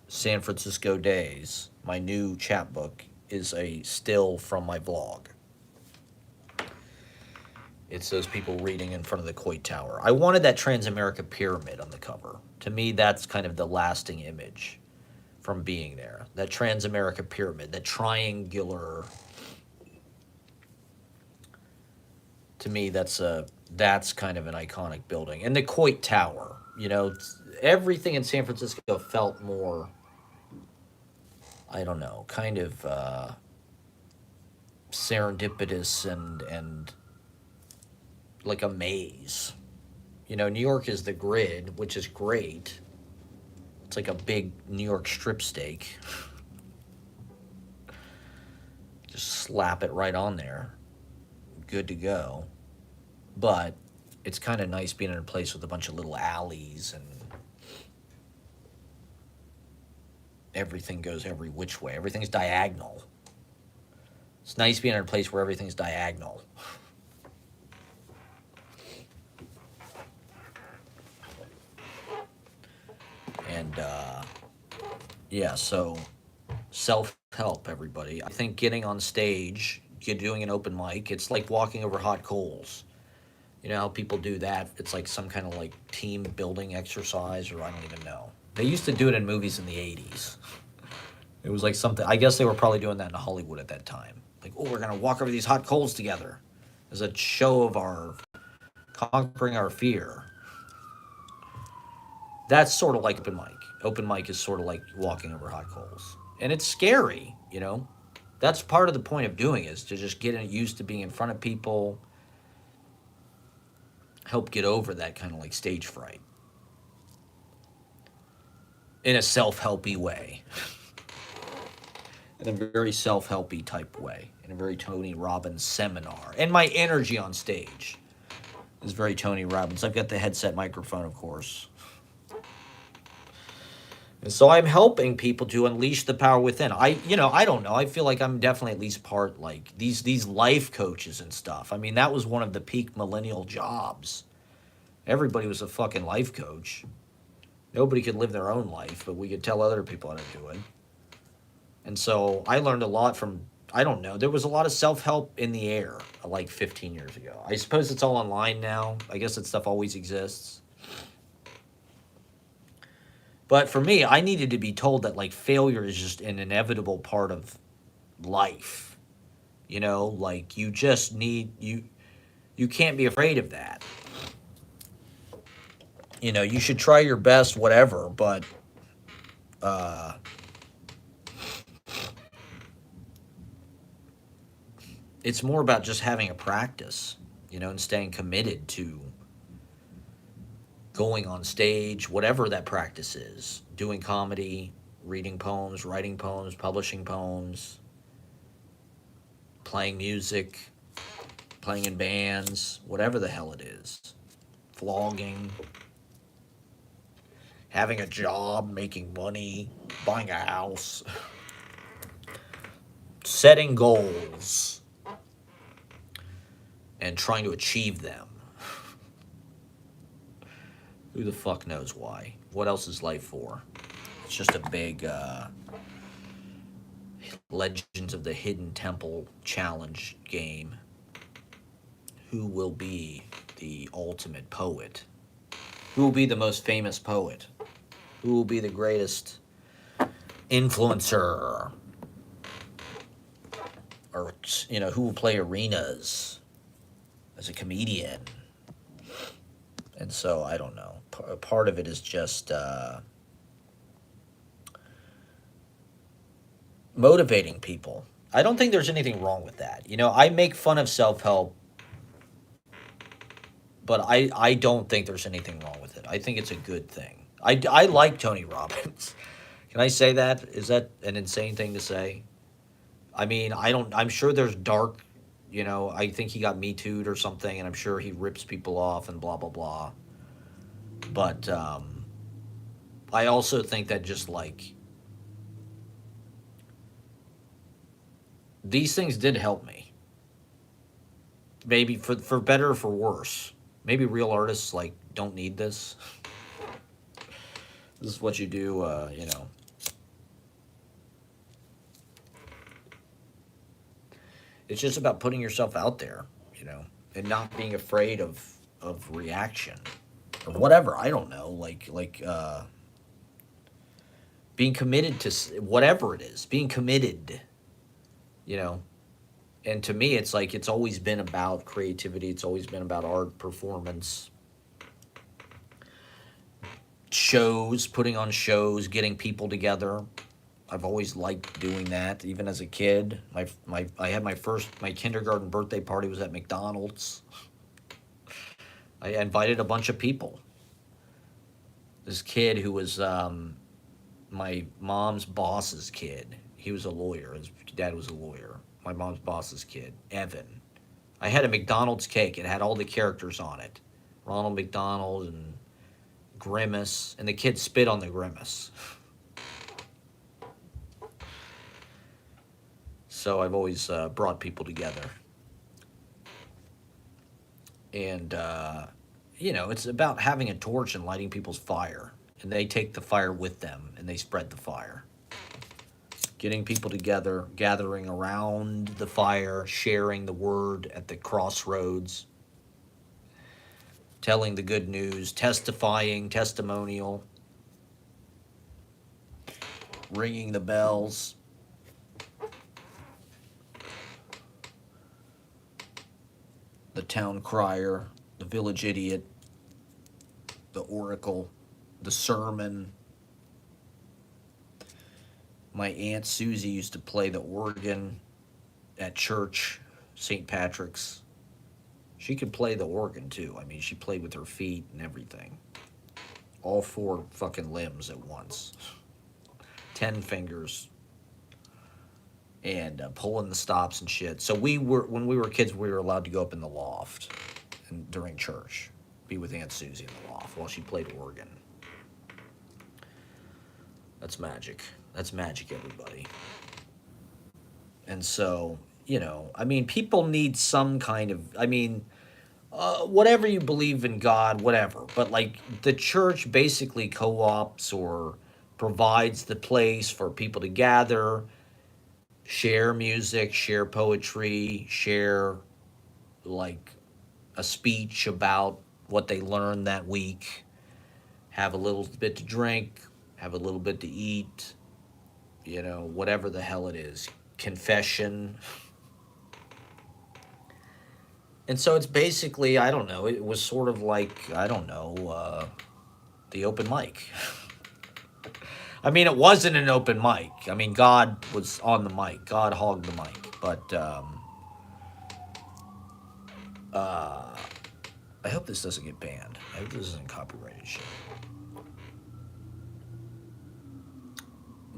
San Francisco Days. My new chapbook is a still from my vlog. It's those people reading in front of the Coit Tower. I wanted that Transamerica Pyramid on the cover. To me, that's kind of the lasting image from being there. That Transamerica Pyramid, that triangular. To me, that's kind of an iconic building. And the Coit Tower, you know, everything in San Francisco felt more, I don't know, kind of serendipitous and like a maze. You know, New York is the grid, which is great. It's like a big New York strip steak. Just slap it right on there. Good to go. But it's kind of nice being in a place with a bunch of little alleys and everything goes every which way. Everything's diagonal. It's nice being in a place where everything's diagonal. And, yeah, so self-help, everybody. I think getting on stage, doing an open mic, it's like walking over hot coals. You know how people do that? It's like some kind of like team building exercise, or I don't even know. They used to do it in movies in the 80s. It was like something, I guess they were probably doing that in Hollywood at that time. Like, oh, we're going to walk over these hot coals together as a show of our conquering our fear. That's sort of like open mic. Open mic is sort of like walking over hot coals. And it's scary, you know? That's part of the point of doing it, is to just get used to being in front of people, help get over that kind of like stage fright in a self-helpy way. In a very self-helpy type way. In a very Tony Robbins seminar. And my energy on stage is very Tony Robbins. I've got the headset microphone, of course. And so I'm helping people to unleash the power within. I don't know. I feel like I'm definitely at least part like these life coaches and stuff. I mean, that was one of the peak millennial jobs. Everybody was a fucking life coach. Nobody could live their own life, but we could tell other people how to do it. And so I learned a lot from, I don't know, there was a lot of self-help in the air like 15 years ago. I suppose it's all online now. I guess that stuff always exists. But for me, I needed to be told that like failure is just an inevitable part of life. You know, like you just need you can't be afraid of that. You know, you should try your best whatever, but it's more about just having a practice, you know, and staying committed to going on stage, whatever that practice is, doing comedy, reading poems, writing poems, publishing poems, playing music, playing in bands, whatever the hell it is, vlogging, having a job, making money, buying a house, setting goals, and trying to achieve them. Who the fuck knows why? What else is life for? It's just a big Legends of the Hidden Temple challenge game. Who will be the ultimate poet? Who will be the most famous poet? Who will be the greatest influencer? Or, you know, who will play arenas as a comedian? And so, I don't know. Part of it is just motivating people. I don't think there's anything wrong with that. You know, I make fun of self-help, but I don't think there's anything wrong with it. I think it's a good thing. I like Tony Robbins. Can I say that? Is that an insane thing to say? I mean, I'm sure there's dark, you know, I think he got Me Too'd or something, and I'm sure he rips people off and blah, blah, blah. But I also think that just like, these things did help me. Maybe for better or for worse. Maybe real artists like don't need this. This is what you do, you know. It's just about putting yourself out there, you know, and not being afraid of reaction or whatever. I don't know, like being committed to whatever it is, being committed, you know. And to me, it's like it's always been about creativity. It's always been about art, performance, shows, putting on shows, getting people together. I've always liked doing that, even as a kid. I had my kindergarten birthday party was at McDonald's. I invited a bunch of people. This kid who was my mom's boss's kid. He was a lawyer. His dad was a lawyer. My mom's boss's kid, Evan. I had a McDonald's cake. It had all the characters on it. Ronald McDonald and Grimace. And the kid spit on the Grimace. So I've always brought people together. And, you know, it's about having a torch and lighting people's fire. And they take the fire with them, and they spread the fire. Getting people together, gathering around the fire, sharing the word at the crossroads, telling the good news, testifying, testimonial. ringing the bells. The town crier, the village idiot, the oracle, the sermon. My Aunt Susie used to play the organ at church, St. Patrick's. She could play the organ too. I mean, she played with her feet and everything. All four fucking limbs at once. 10 fingers. And pulling the stops and shit. So when we were kids, we were allowed to go up in the loft during church. Be with Aunt Susie in the loft while she played organ. That's magic. That's magic, everybody. And so, I mean, people need some kind of, whatever you believe in God, whatever. But like the church basically co-ops or provides the place for people to gather, share music, share poetry, share like a speech about what they learned that week, have a little bit to drink, have a little bit to eat, whatever the hell it is, confession. And so it's basically, I don't know, it was sort of like, I don't know, the open mic. I mean, it wasn't an open mic. I mean, God was on the mic. God hogged the mic. But I hope this doesn't get banned. I hope this isn't copyrighted shit.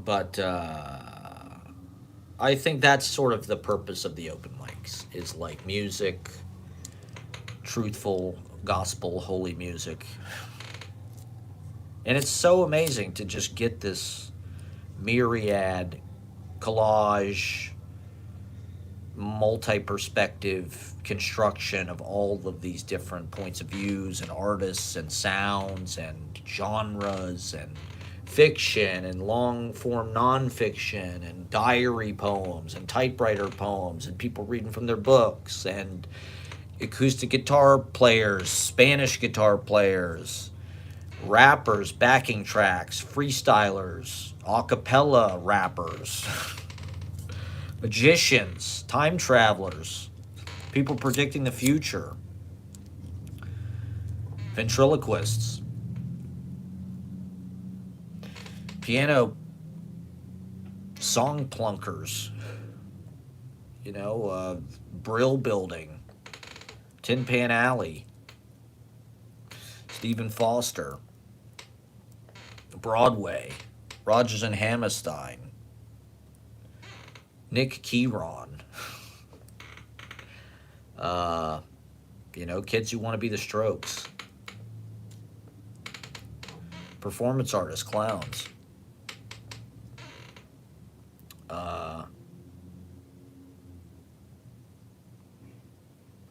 But I think that's sort of the purpose of the open mics, is like music, truthful, gospel, holy music. And it's so amazing to just get this myriad, collage, multi-perspective construction of all of these different points of views and artists and sounds and genres and fiction and long-form nonfiction and diary poems and typewriter poems and people reading from their books and acoustic guitar players, Spanish guitar players, rappers, backing tracks, freestylers, a cappella rappers, magicians, time travelers, people predicting the future, ventriloquists, piano song plunkers, Brill Building, Tin Pan Alley, Stephen Foster, Broadway, Rodgers and Hammerstein, Nick Keyron, kids who want to be the Strokes, performance artists, clowns,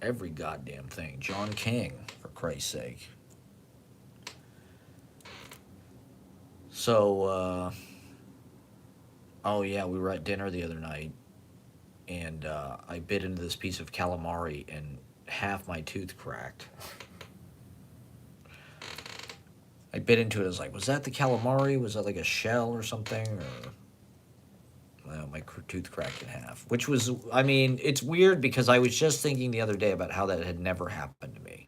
every goddamn thing. John King, for Christ's sake. So, oh yeah, we were at dinner the other night, and I bit into this piece of calamari, and half my tooth cracked. I bit into it, I was like, was that the calamari? Was that like a shell or something? Or... Well, my tooth cracked in half, which was, it's weird because I was just thinking the other day about how that had never happened to me.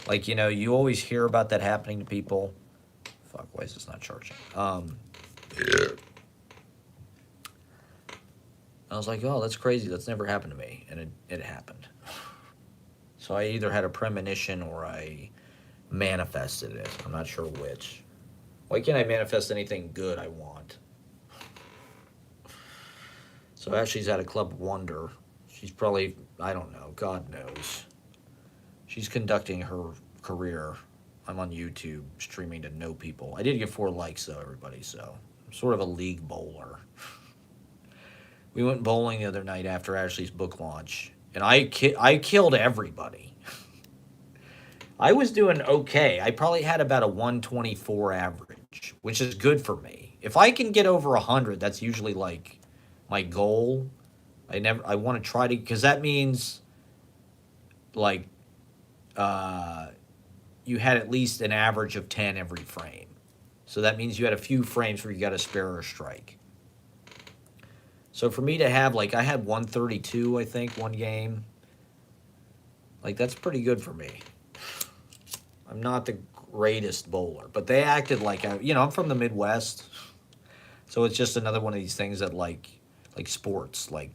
Like, you always hear about that happening to people. Fuck, why is this not charging? I was like, oh, that's crazy. That's never happened to me. And it happened. So I either had a premonition or I manifested it. I'm not sure which. Why can't I manifest anything good I want? So Ashley's at a Club Wonder. She's probably, I don't know, God knows. She's conducting her career. I'm on YouTube streaming to no people. I did get 4 likes though, everybody, so I'm sort of a league bowler. We went bowling the other night after Ashley's book launch, and I killed everybody. I was doing okay. I probably had about a 124 average, which is good for me. If I can get over 100, that's usually like my goal. I want to try to, because that means like you had at least an average of 10 every frame. So that means you had a few frames where you got a spare or a strike. So for me to have, like, I had 132, I think, one game. Like, that's pretty good for me. I'm not the greatest bowler, but they acted like, I'm from the Midwest. So it's just another one of these things that, like sports. Like,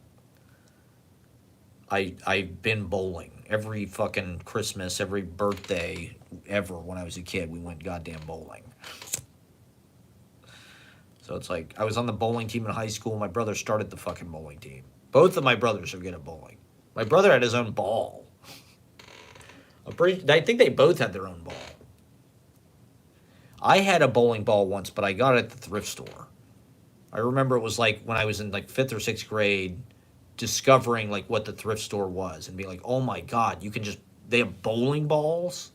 I've been bowling every fucking Christmas, every birthday ever when I was a kid. We went goddamn bowling. So it's like I was on the bowling team in high school. My brother started the fucking bowling team. Both of my brothers are good at bowling. My brother had his own ball. I think they both had their own ball. I had a bowling ball once, but I got it at the thrift store. I remember it was like when I was in like 5th or 6th grade, discovering like what the thrift store was and being like, oh my God, they have bowling balls?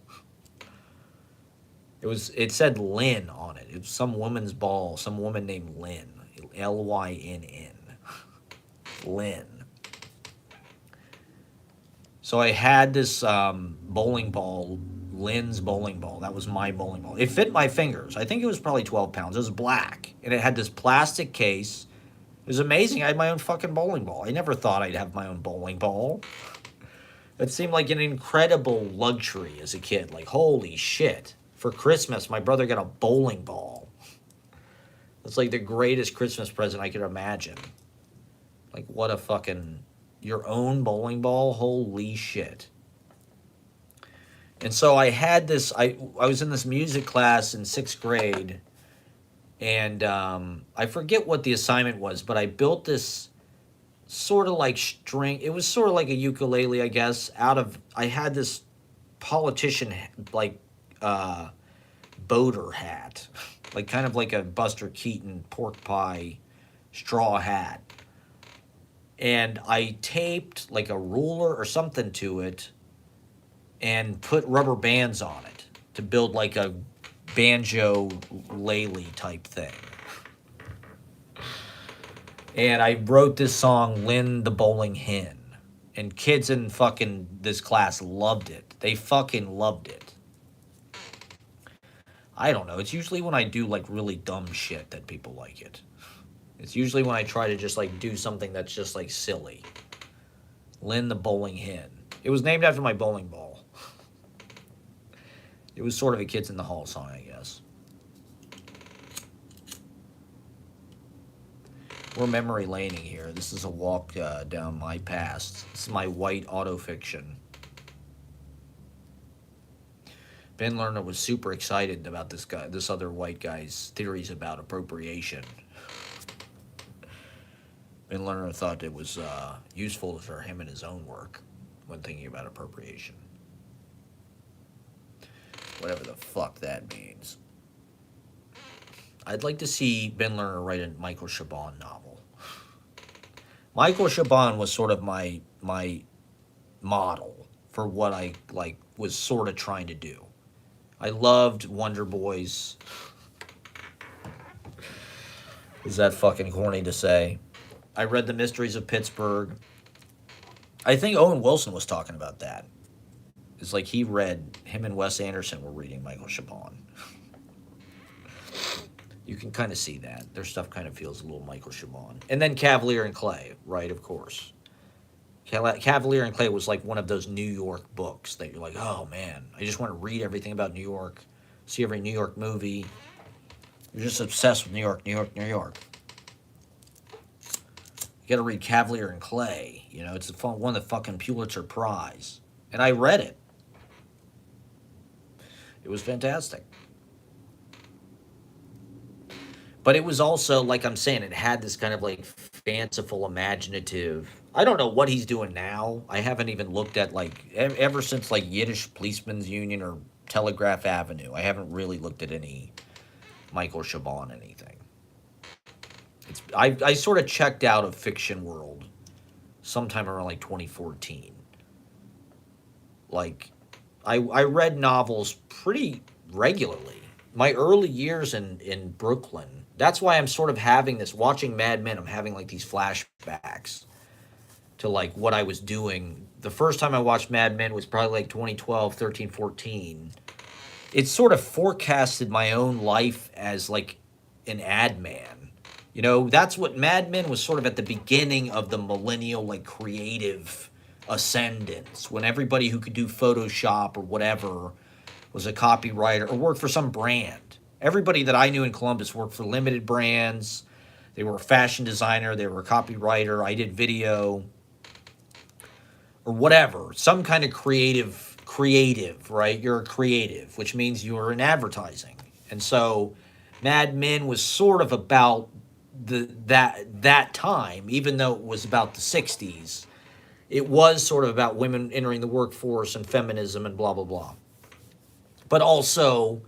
It said Lynn on it. It was some woman's ball, some woman named Lynn. Lynn. Lynn. So I had this bowling ball, Lynn's bowling ball. That was my bowling ball. It fit my fingers. I think it was probably 12 pounds. It was black. And it had this plastic case. It was amazing. I had my own fucking bowling ball. I never thought I'd have my own bowling ball. It seemed like an incredible luxury as a kid. Like, holy shit. For Christmas, my brother got a bowling ball. It's like the greatest Christmas present I could imagine. Like, what a fucking... Your own bowling ball? Holy shit. And so I had this... I was in this music class in 6th grade. And I forget what the assignment was, but I built this sort of like string. It was sort of like a ukulele, I guess. I had this politician, like... boater hat, like kind of like a Buster Keaton pork pie straw hat, and I taped like a ruler or something to it and put rubber bands on it to build like a banjo lele type thing. And I wrote this song, Lynn the Bowling Hen, and kids in fucking this class loved it. They fucking loved it. I don't know. It's usually when I do like really dumb shit that people like it. It's usually when I try to just like do something that's just like silly. Lynn the Bowling Hen. It was named after my bowling ball. It was sort of a Kids in the Hall song, I guess. We're memory laning here. This is a walk down my past. This is my white autofiction. Ben Lerner was super excited about this other white guy's theories about appropriation. Ben Lerner thought it was useful for him in his own work when thinking about appropriation. Whatever the fuck that means. I'd like to see Ben Lerner write a Michael Chabon novel. Michael Chabon was sort of my model for what I was sort of trying to do. I loved Wonder Boys. Is that fucking corny to say? I read The Mysteries of Pittsburgh. I think Owen Wilson was talking about that. It's like him and Wes Anderson were reading Michael Chabon. You can kind of see that. Their stuff kind of feels a little Michael Chabon. And then Cavalier and Clay, right, of course. Cavalier and Clay was like one of those New York books that you're like, oh man, I just want to read everything about New York, see every New York movie. You're just obsessed with New York, New York, New York. You got to read Cavalier and Clay. You know, it's one of the fucking Pulitzer Prize. And I read it. It was fantastic. But it was also, like I'm saying, it had this kind of like fanciful, imaginative... I don't know what he's doing now. I haven't even looked at, like, ever since, like, Yiddish Policemen's Union or Telegraph Avenue, I haven't really looked at any Michael Chabon anything. I sort of checked out of fiction world sometime around, like, 2014. Like, I read novels pretty regularly. My early years in Brooklyn, that's why I'm sort of having this, watching Mad Men, I'm having, like, these flashbacks to like what I was doing. The first time I watched Mad Men was probably like 2012, 13, 14. it sort of forecasted my own life as like an ad man. You know, that's what Mad Men was sort of at the beginning of the millennial like creative ascendance when everybody who could do Photoshop or whatever was a copywriter or worked for some brand. Everybody that I knew in Columbus worked for limited brands. They were a fashion designer, they were a copywriter, I did video or whatever, some kind of creative, right? You're a creative, which means you're in advertising. And so Mad Men was sort of about that time, even though it was about the 60s. It was sort of about women entering the workforce and feminism and blah blah blah. But also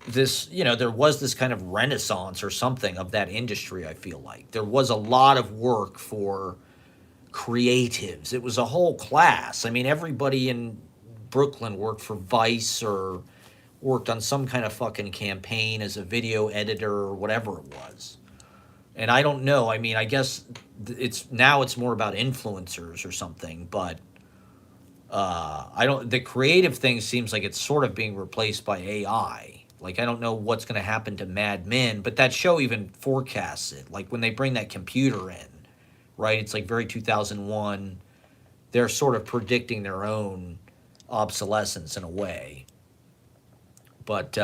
this, you know, there was this kind of renaissance or something of that industry, I feel like. There was a lot of work for creatives. It was a whole class. I mean, everybody in Brooklyn worked for Vice or worked on some kind of fucking campaign as a video editor or whatever it was. And I don't know. I mean, I guess it's more about influencers or something, but I don't. The creative thing seems like it's sort of being replaced by AI. Like I don't know what's going to happen to Mad Men, but that show even forecasts it. Like when they bring that computer in, right? It's like very 2001. They're sort of predicting their own obsolescence in a way. But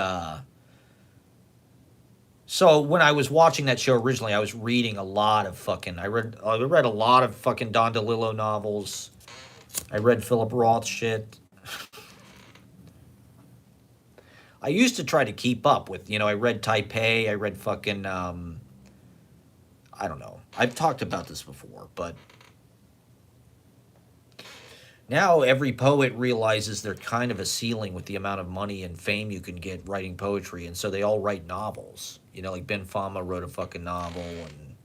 so when I was watching that show originally, I was reading a lot of fucking. I read a lot of fucking Don DeLillo novels. I read Philip Roth shit. I used to try to keep up with, you know, I read Taipei, I read fucking, I don't know. I've talked about this before, but now every poet realizes they're kind of a ceiling with the amount of money and fame you can get writing poetry, and so they all write novels. You know, like Ben Fama wrote a fucking novel, and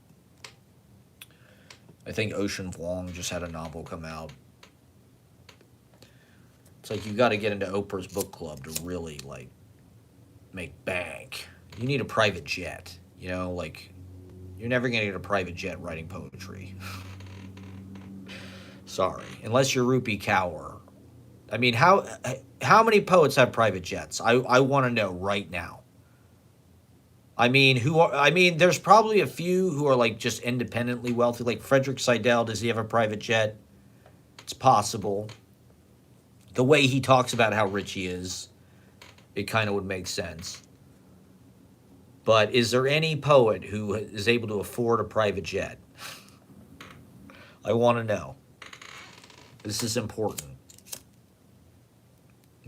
I think Ocean Vuong just had a novel come out. It's like you got to get into Oprah's book club to really, like, make bank. You need a private jet, you know, like, you're never going to get a private jet writing poetry. Sorry. Unless you're Rupi Kaur. I mean, how many poets have private jets? I want to know right now. I mean, there's probably a few who are like just independently wealthy. Like Frederick Seidel, does he have a private jet? It's possible. The way he talks about how rich he is, it kind of would make sense. But is there any poet who is able to afford a private jet? I want to know. This is important.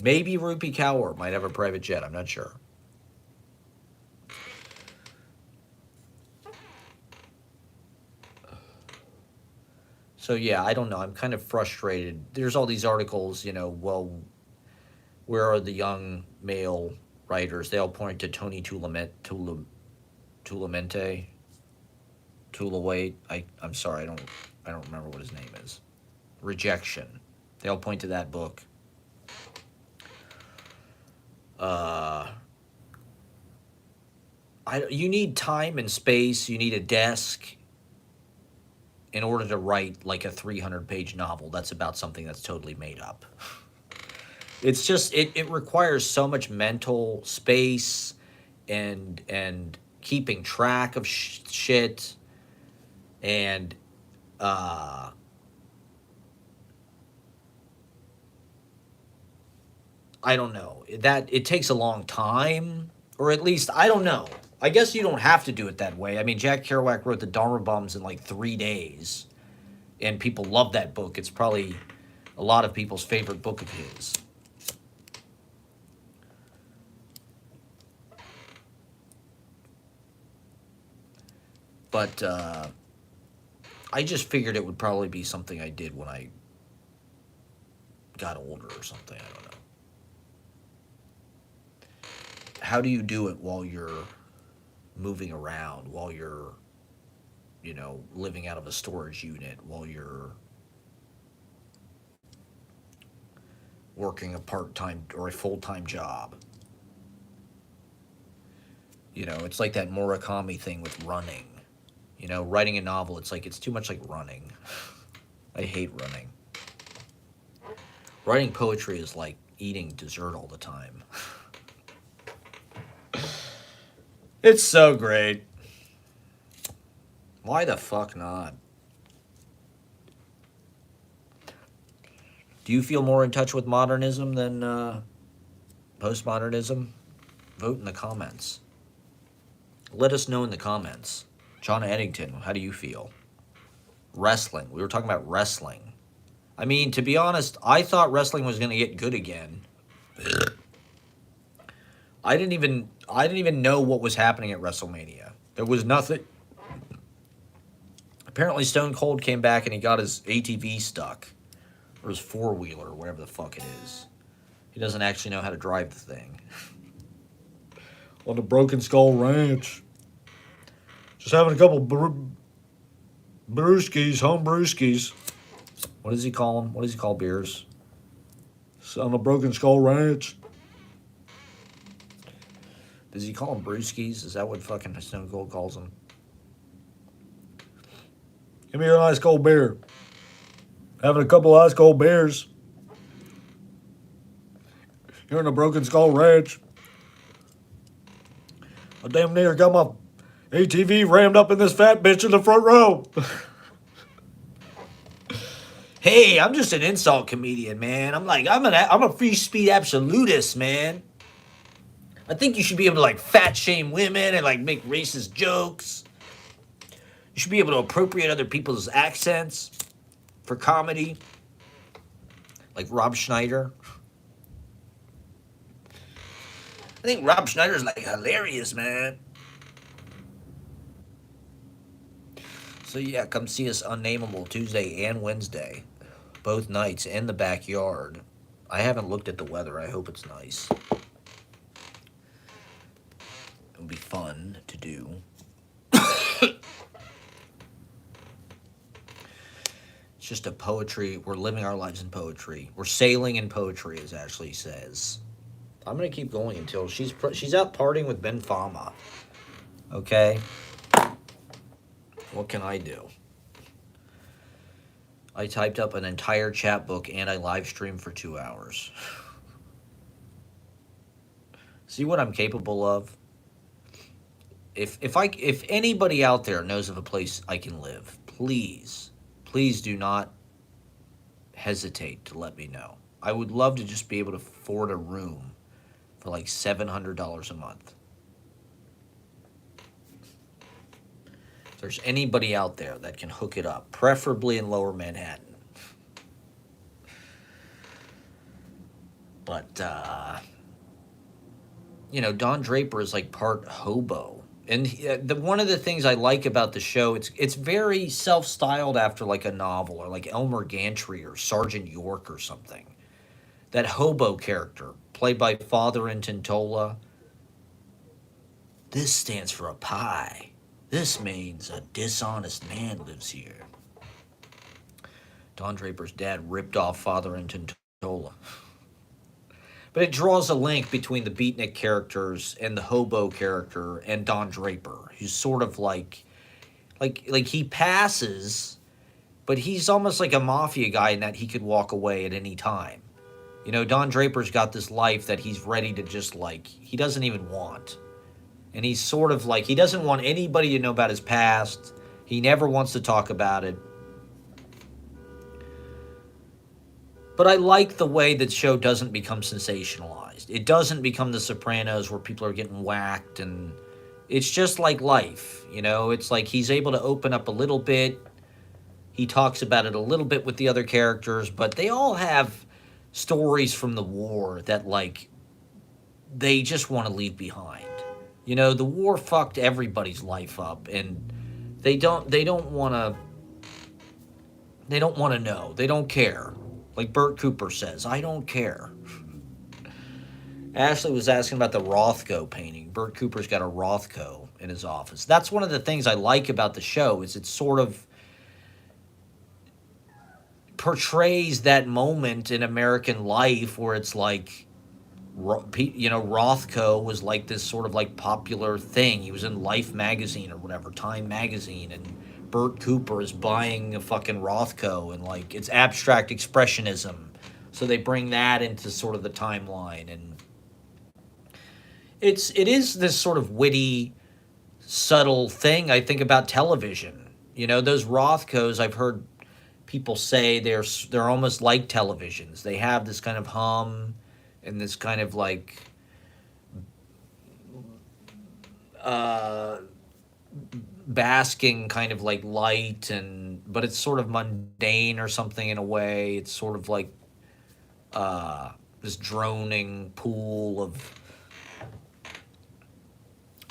Maybe Rupi Kaur might have a private jet. I'm not sure. So yeah, I don't know. I'm kind of frustrated. There's all these articles, you know, well, where are the young male writers? They all point to Tony Tulamente. Tulawait. I'm sorry, I don't remember what his name is. Rejection. They all point to that book. You need time and space. You need a desk in order to write like a 300-page novel that's about something that's totally made up. It's just it requires so much mental space and keeping track of shit and I don't know. That it takes a long time, or at least I don't know. I guess you don't have to do it that way. I mean, Jack Kerouac wrote the Dharma Bums in like 3 days, and people love that book. It's probably a lot of people's favorite book of his. But I just figured it would probably be something I did when I got older or something. I don't know. How do you do it while you're moving around, while you're, you know, living out of a storage unit, while you're working a part-time or a full-time job? You know, it's like that Murakami thing with running. You know, writing a novel, it's like, it's too much like running. I hate running. Writing poetry is like eating dessert all the time. It's so great. Why the fuck not? Do you feel more in touch with modernism than postmodernism? Vote in the comments. Let us know in the comments. John Eddington, how do you feel? Wrestling. We were talking about wrestling. I mean, to be honest, I thought wrestling was going to get good again. I didn't even know what was happening at WrestleMania. There was nothing. Apparently Stone Cold came back and he got his ATV stuck. Or his four-wheeler, or whatever the fuck it is. He doesn't actually know how to drive the thing. On the Broken Skull Ranch. Just having a couple brewskis, home brewskis. What does he call them? What does he call beers? It's on the Broken Skull Ranch. Does he call them brewskis? Is that what fucking Stone Cold calls them? Give me a nice cold beer. Having a couple of ice cold beers. Here in the Broken Skull Ranch. I damn near got my ATV rammed up in this fat bitch in the front row. Hey, I'm just an insult comedian, man. I'm a free speech absolutist, man. I think you should be able to like fat shame women and like make racist jokes. You should be able to appropriate other people's accents for comedy. Like Rob Schneider. I think Rob Schneider's like hilarious, man. So yeah, come see us Unnameable Tuesday and Wednesday. Both nights in the backyard. I haven't looked at the weather. I hope it's nice. It'll be fun to do. It's just a poetry. We're living our lives in poetry. We're sailing in poetry, as Ashley says. I'm gonna keep going until she's out partying with Ben Fama. Okay. What can I do? I typed up an entire chat book and I live streamed for 2 hours. See what I'm capable of? If anybody out there knows of a place I can live, please do not hesitate to let me know. I would love to just be able to afford a room for like $700 a month. If there's anybody out there that can hook it up, preferably in Lower Manhattan. But, Don Draper is like part hobo. And one of the things I like about the show, it's very self-styled after like a novel or like Elmer Gantry or Sergeant York or something. That hobo character, played by Father in Tintola. This stands for a pie. This means a dishonest man lives here. Don Draper's dad ripped off Father in Tintola. But it draws a link between the beatnik characters and the hobo character and Don Draper, who's sort of like he passes, but he's almost like a mafia guy in that he could walk away at any time. Don Draper's got this life that he's ready to just he doesn't even want. And he's sort of like, he doesn't want anybody to know about his past. He never wants to talk about it. But I like the way that show doesn't become sensationalized. It doesn't become The Sopranos where people are getting whacked, and it's just like life. It's like he's able to open up a little bit. He talks about it a little bit with the other characters, but they all have stories from the war that they just want to leave behind. The war fucked everybody's life up, and they don't want to know. They don't care. Like Bert Cooper says, I don't care. Ashley was asking about the Rothko painting. Bert Cooper's got a Rothko in his office. That's one of the things I like about the show, is it sort of portrays that moment in American life where it's like, Rothko was like this sort of like popular thing. He was in Life magazine or whatever, Time magazine, and Bert Cooper is buying a fucking Rothko, and it's abstract expressionism. So they bring that into sort of the timeline, and it is this sort of witty, subtle thing I think about television. You know, those Rothkos, I've heard people say they're almost like televisions. They have this kind of hum and this kind of like uh, basking kind of like light, and but it's sort of mundane or something in a way. It's sort of like this droning pool of,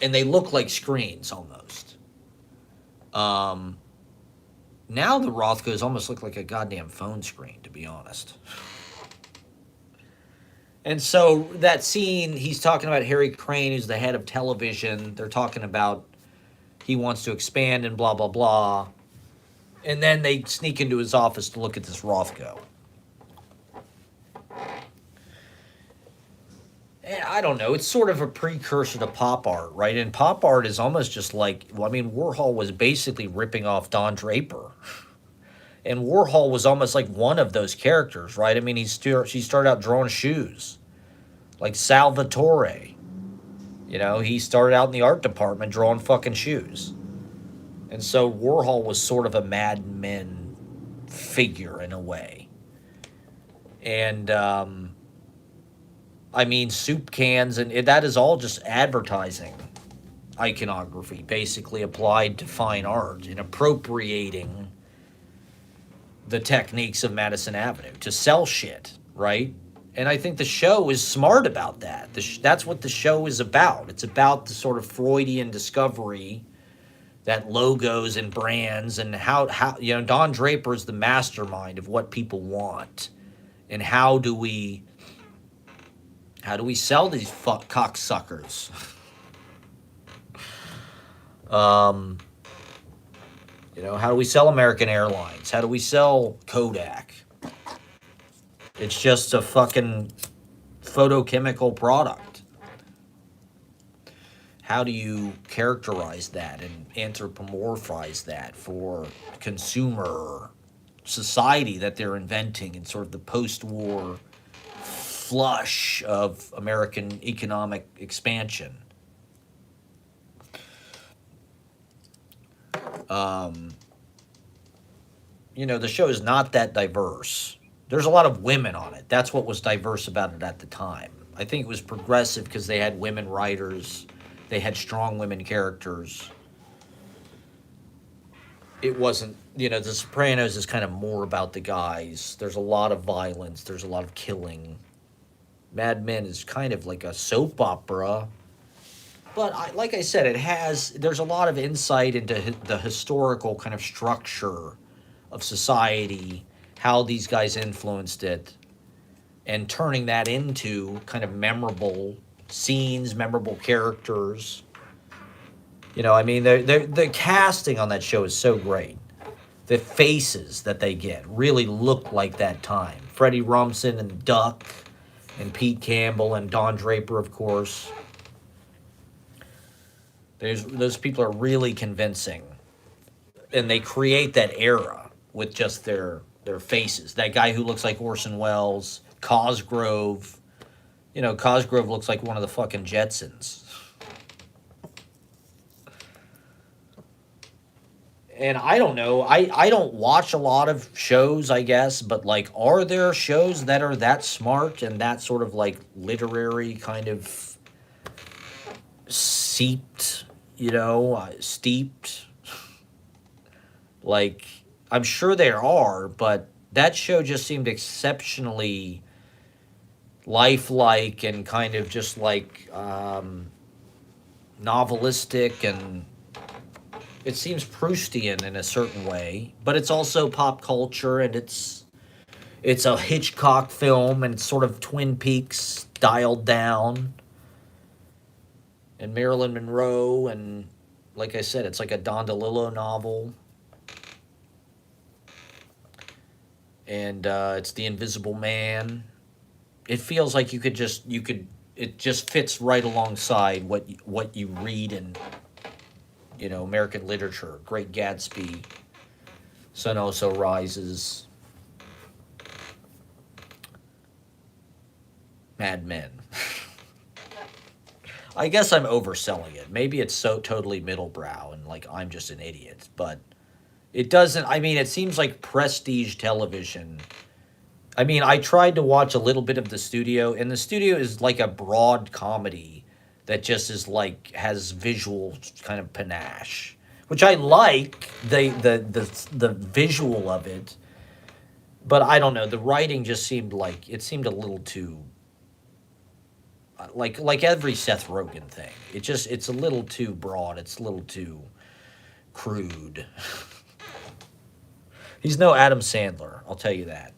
and they look like screens almost. Um, Now the Rothkos almost look like a goddamn phone screen, to be honest. And so that scene, he's talking about Harry Crane, who's the head of television. They're talking about he wants to expand and blah, blah, blah. And then they sneak into his office to look at this Rothko. And I don't know. It's sort of a precursor to pop art, right? And pop art is almost just like, well, I mean, Warhol was basically ripping off Don Draper. And Warhol was almost like one of those characters, right? I mean, he started out drawing shoes, like Salvatore. You know, he started out in the art department drawing fucking shoes. And so Warhol was sort of a Mad Men figure in a way. And, I mean, soup cans, and that is all just advertising iconography, basically applied to fine art and appropriating the techniques of Madison Avenue to sell shit, right? And I think the show is smart about that. That's what the show is about. It's about the sort of Freudian discovery that logos and brands and how you know, Don Draper is the mastermind of what people want, and how do we sell these fuck cocksuckers? You know, how do we sell American Airlines? How do we sell Kodak? It's just a fucking photochemical product. How do you characterize that and anthropomorphize that for consumer society that they're inventing in sort of the post-war flush of American economic expansion? You know, the show is not that diverse. There's a lot of women on it. That's what was diverse about it at the time. I think it was progressive because they had women writers. They had strong women characters. It wasn't, you know, The Sopranos is kind of more about the guys. There's a lot of violence. There's a lot of killing. Mad Men is kind of like a soap opera. But like I said, there's a lot of insight into the historical kind of structure of society, how these guys influenced it, and turning that into kind of memorable scenes, memorable characters. You know, I mean, the casting on that show is so great. The faces that they get really look like that time. Freddie Rumsen and Duck and Pete Campbell and Don Draper, of course. Those people are really convincing. And they create that era with just their faces. That guy who looks like Orson Welles, Cosgrove. You know, Cosgrove looks like one of the fucking Jetsons. And I don't know. I don't watch a lot of shows, I guess, but like, are there shows that are that smart and that sort of like literary kind of steeped? Like, I'm sure there are, but that show just seemed exceptionally lifelike and kind of just like novelistic, and it seems Proustian in a certain way, but it's also pop culture, and it's a Hitchcock film, and it's sort of Twin Peaks dialed down, and Marilyn Monroe, and like I said, it's like a Don DeLillo novel. And it's The Invisible Man. It feels like it just fits right alongside what you read in, you know, American literature. Great Gatsby, Sun Also Rises, Mad Men. I guess I'm overselling it. Maybe it's so totally middlebrow and like I'm just an idiot, but it doesn't. I mean, it seems like prestige television. I mean, I tried to watch a little bit of the studio, and the studio is like a broad comedy that just is like has visual kind of panache, which I like the visual of it. But I don't know. The writing just seemed like it seemed a little too like every Seth Rogen thing. It's a little too broad. It's a little too crude. He's no Adam Sandler, I'll tell you that.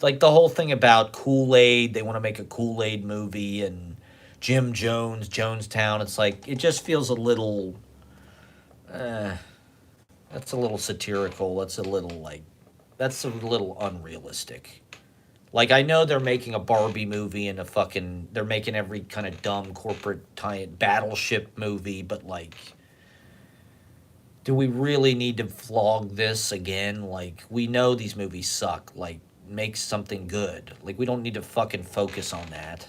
Like the whole thing about Kool-Aid, they want to make a Kool-Aid movie and Jim Jones, Jonestown. It's like it just feels a little that's a little satirical. That's a little unrealistic. Like I know they're making a Barbie movie and they're making every kind of dumb corporate battleship movie, but like do we really need to flog this again? Like we know these movies suck. Like make something good. Like we don't need to fucking focus on that.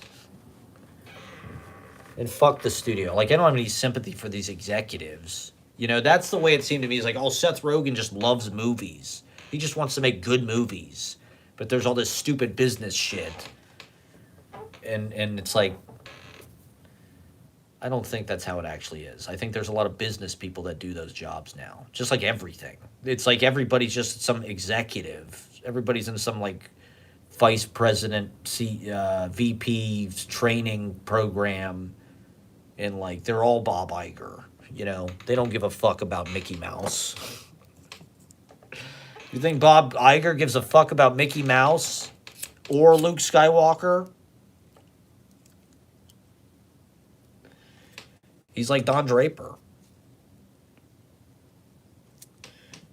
And fuck the studio. Like I don't have any sympathy for these executives. You know, that's the way it seemed to me. It's like, oh, Seth Rogen just loves movies. He just wants to make good movies. But there's all this stupid business shit. And it's like I don't think that's how it actually is. I think there's a lot of business people that do those jobs now. Just like everything. It's like everybody's just some executive. Everybody's in some like vice president, VP training program. And like they're all Bob Iger. You know, they don't give a fuck about Mickey Mouse. You think Bob Iger gives a fuck about Mickey Mouse or Luke Skywalker? He's like Don Draper.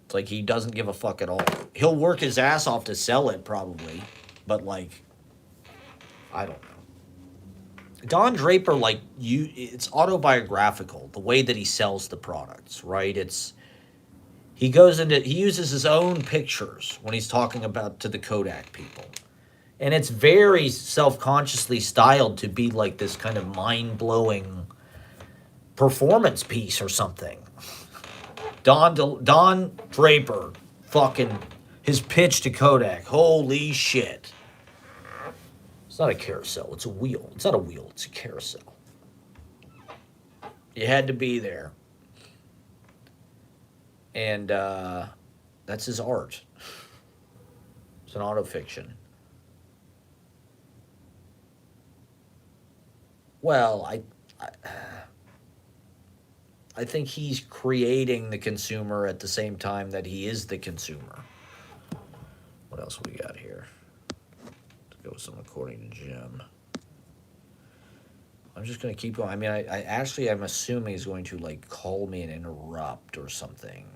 It's like he doesn't give a fuck at all. He'll work his ass off to sell it, probably. But, like, I don't know. Don Draper, like, it's autobiographical, the way that he sells the products, right? He uses his own pictures when he's talking about to the Kodak people. And it's very self-consciously styled to be like this kind of mind-blowing performance piece or something. Don Draper, fucking his pitch to Kodak. Holy shit. It's not a carousel, it's a wheel. It's not a wheel, it's a carousel. You had to be there. And that's his art. It's an autofiction. Well, I think he's creating the consumer at the same time that he is the consumer. What else we got here? Let's go with some according to Jim. I'm just going to keep going. I mean, I'm assuming he's going to, like, call me and interrupt or something.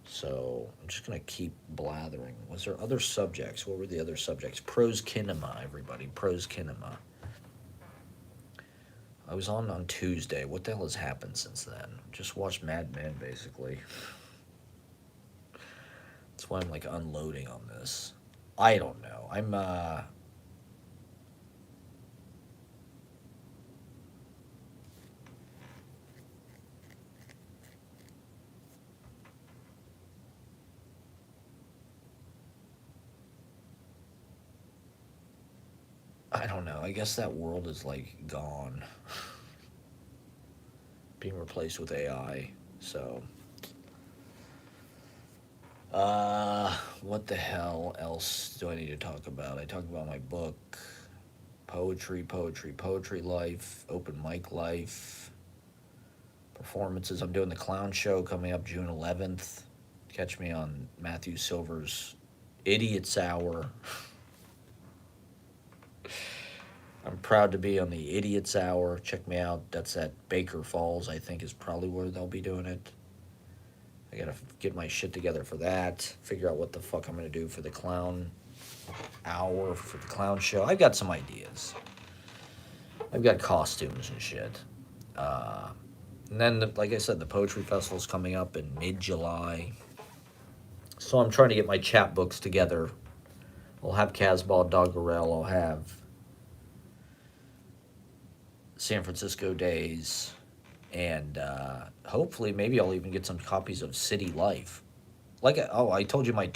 So I'm just going to keep blathering. Was there other subjects? What were the other subjects? Pros Kinema, everybody. Pros Kinema. I was on Tuesday. What the hell has happened since then? Just watched Mad Men, basically. That's why I'm, like, unloading on this. I don't know. I don't know. I guess that world is, like, gone. Being replaced with AI. So, what the hell else do I need to talk about? I talked about my book, poetry life, open mic life, performances. I'm doing the clown show coming up June 11th. Catch me on Matthew Silver's Idiot's Hour. I'm proud to be on the Idiot's Hour. Check me out. That's at Baker Falls, I think, is probably where they'll be doing it. I gotta get my shit together for that. Figure out what the fuck I'm gonna do for the clown hour, for the clown show. I've got some ideas. I've got costumes and shit. And then, like I said, the Poetry Festival's coming up in mid-July. So I'm trying to get my chapbooks together. I'll have Casbah Doggerel. I'll have San Francisco days, and hopefully maybe I'll even get some copies of City Life. Like, oh, I told you my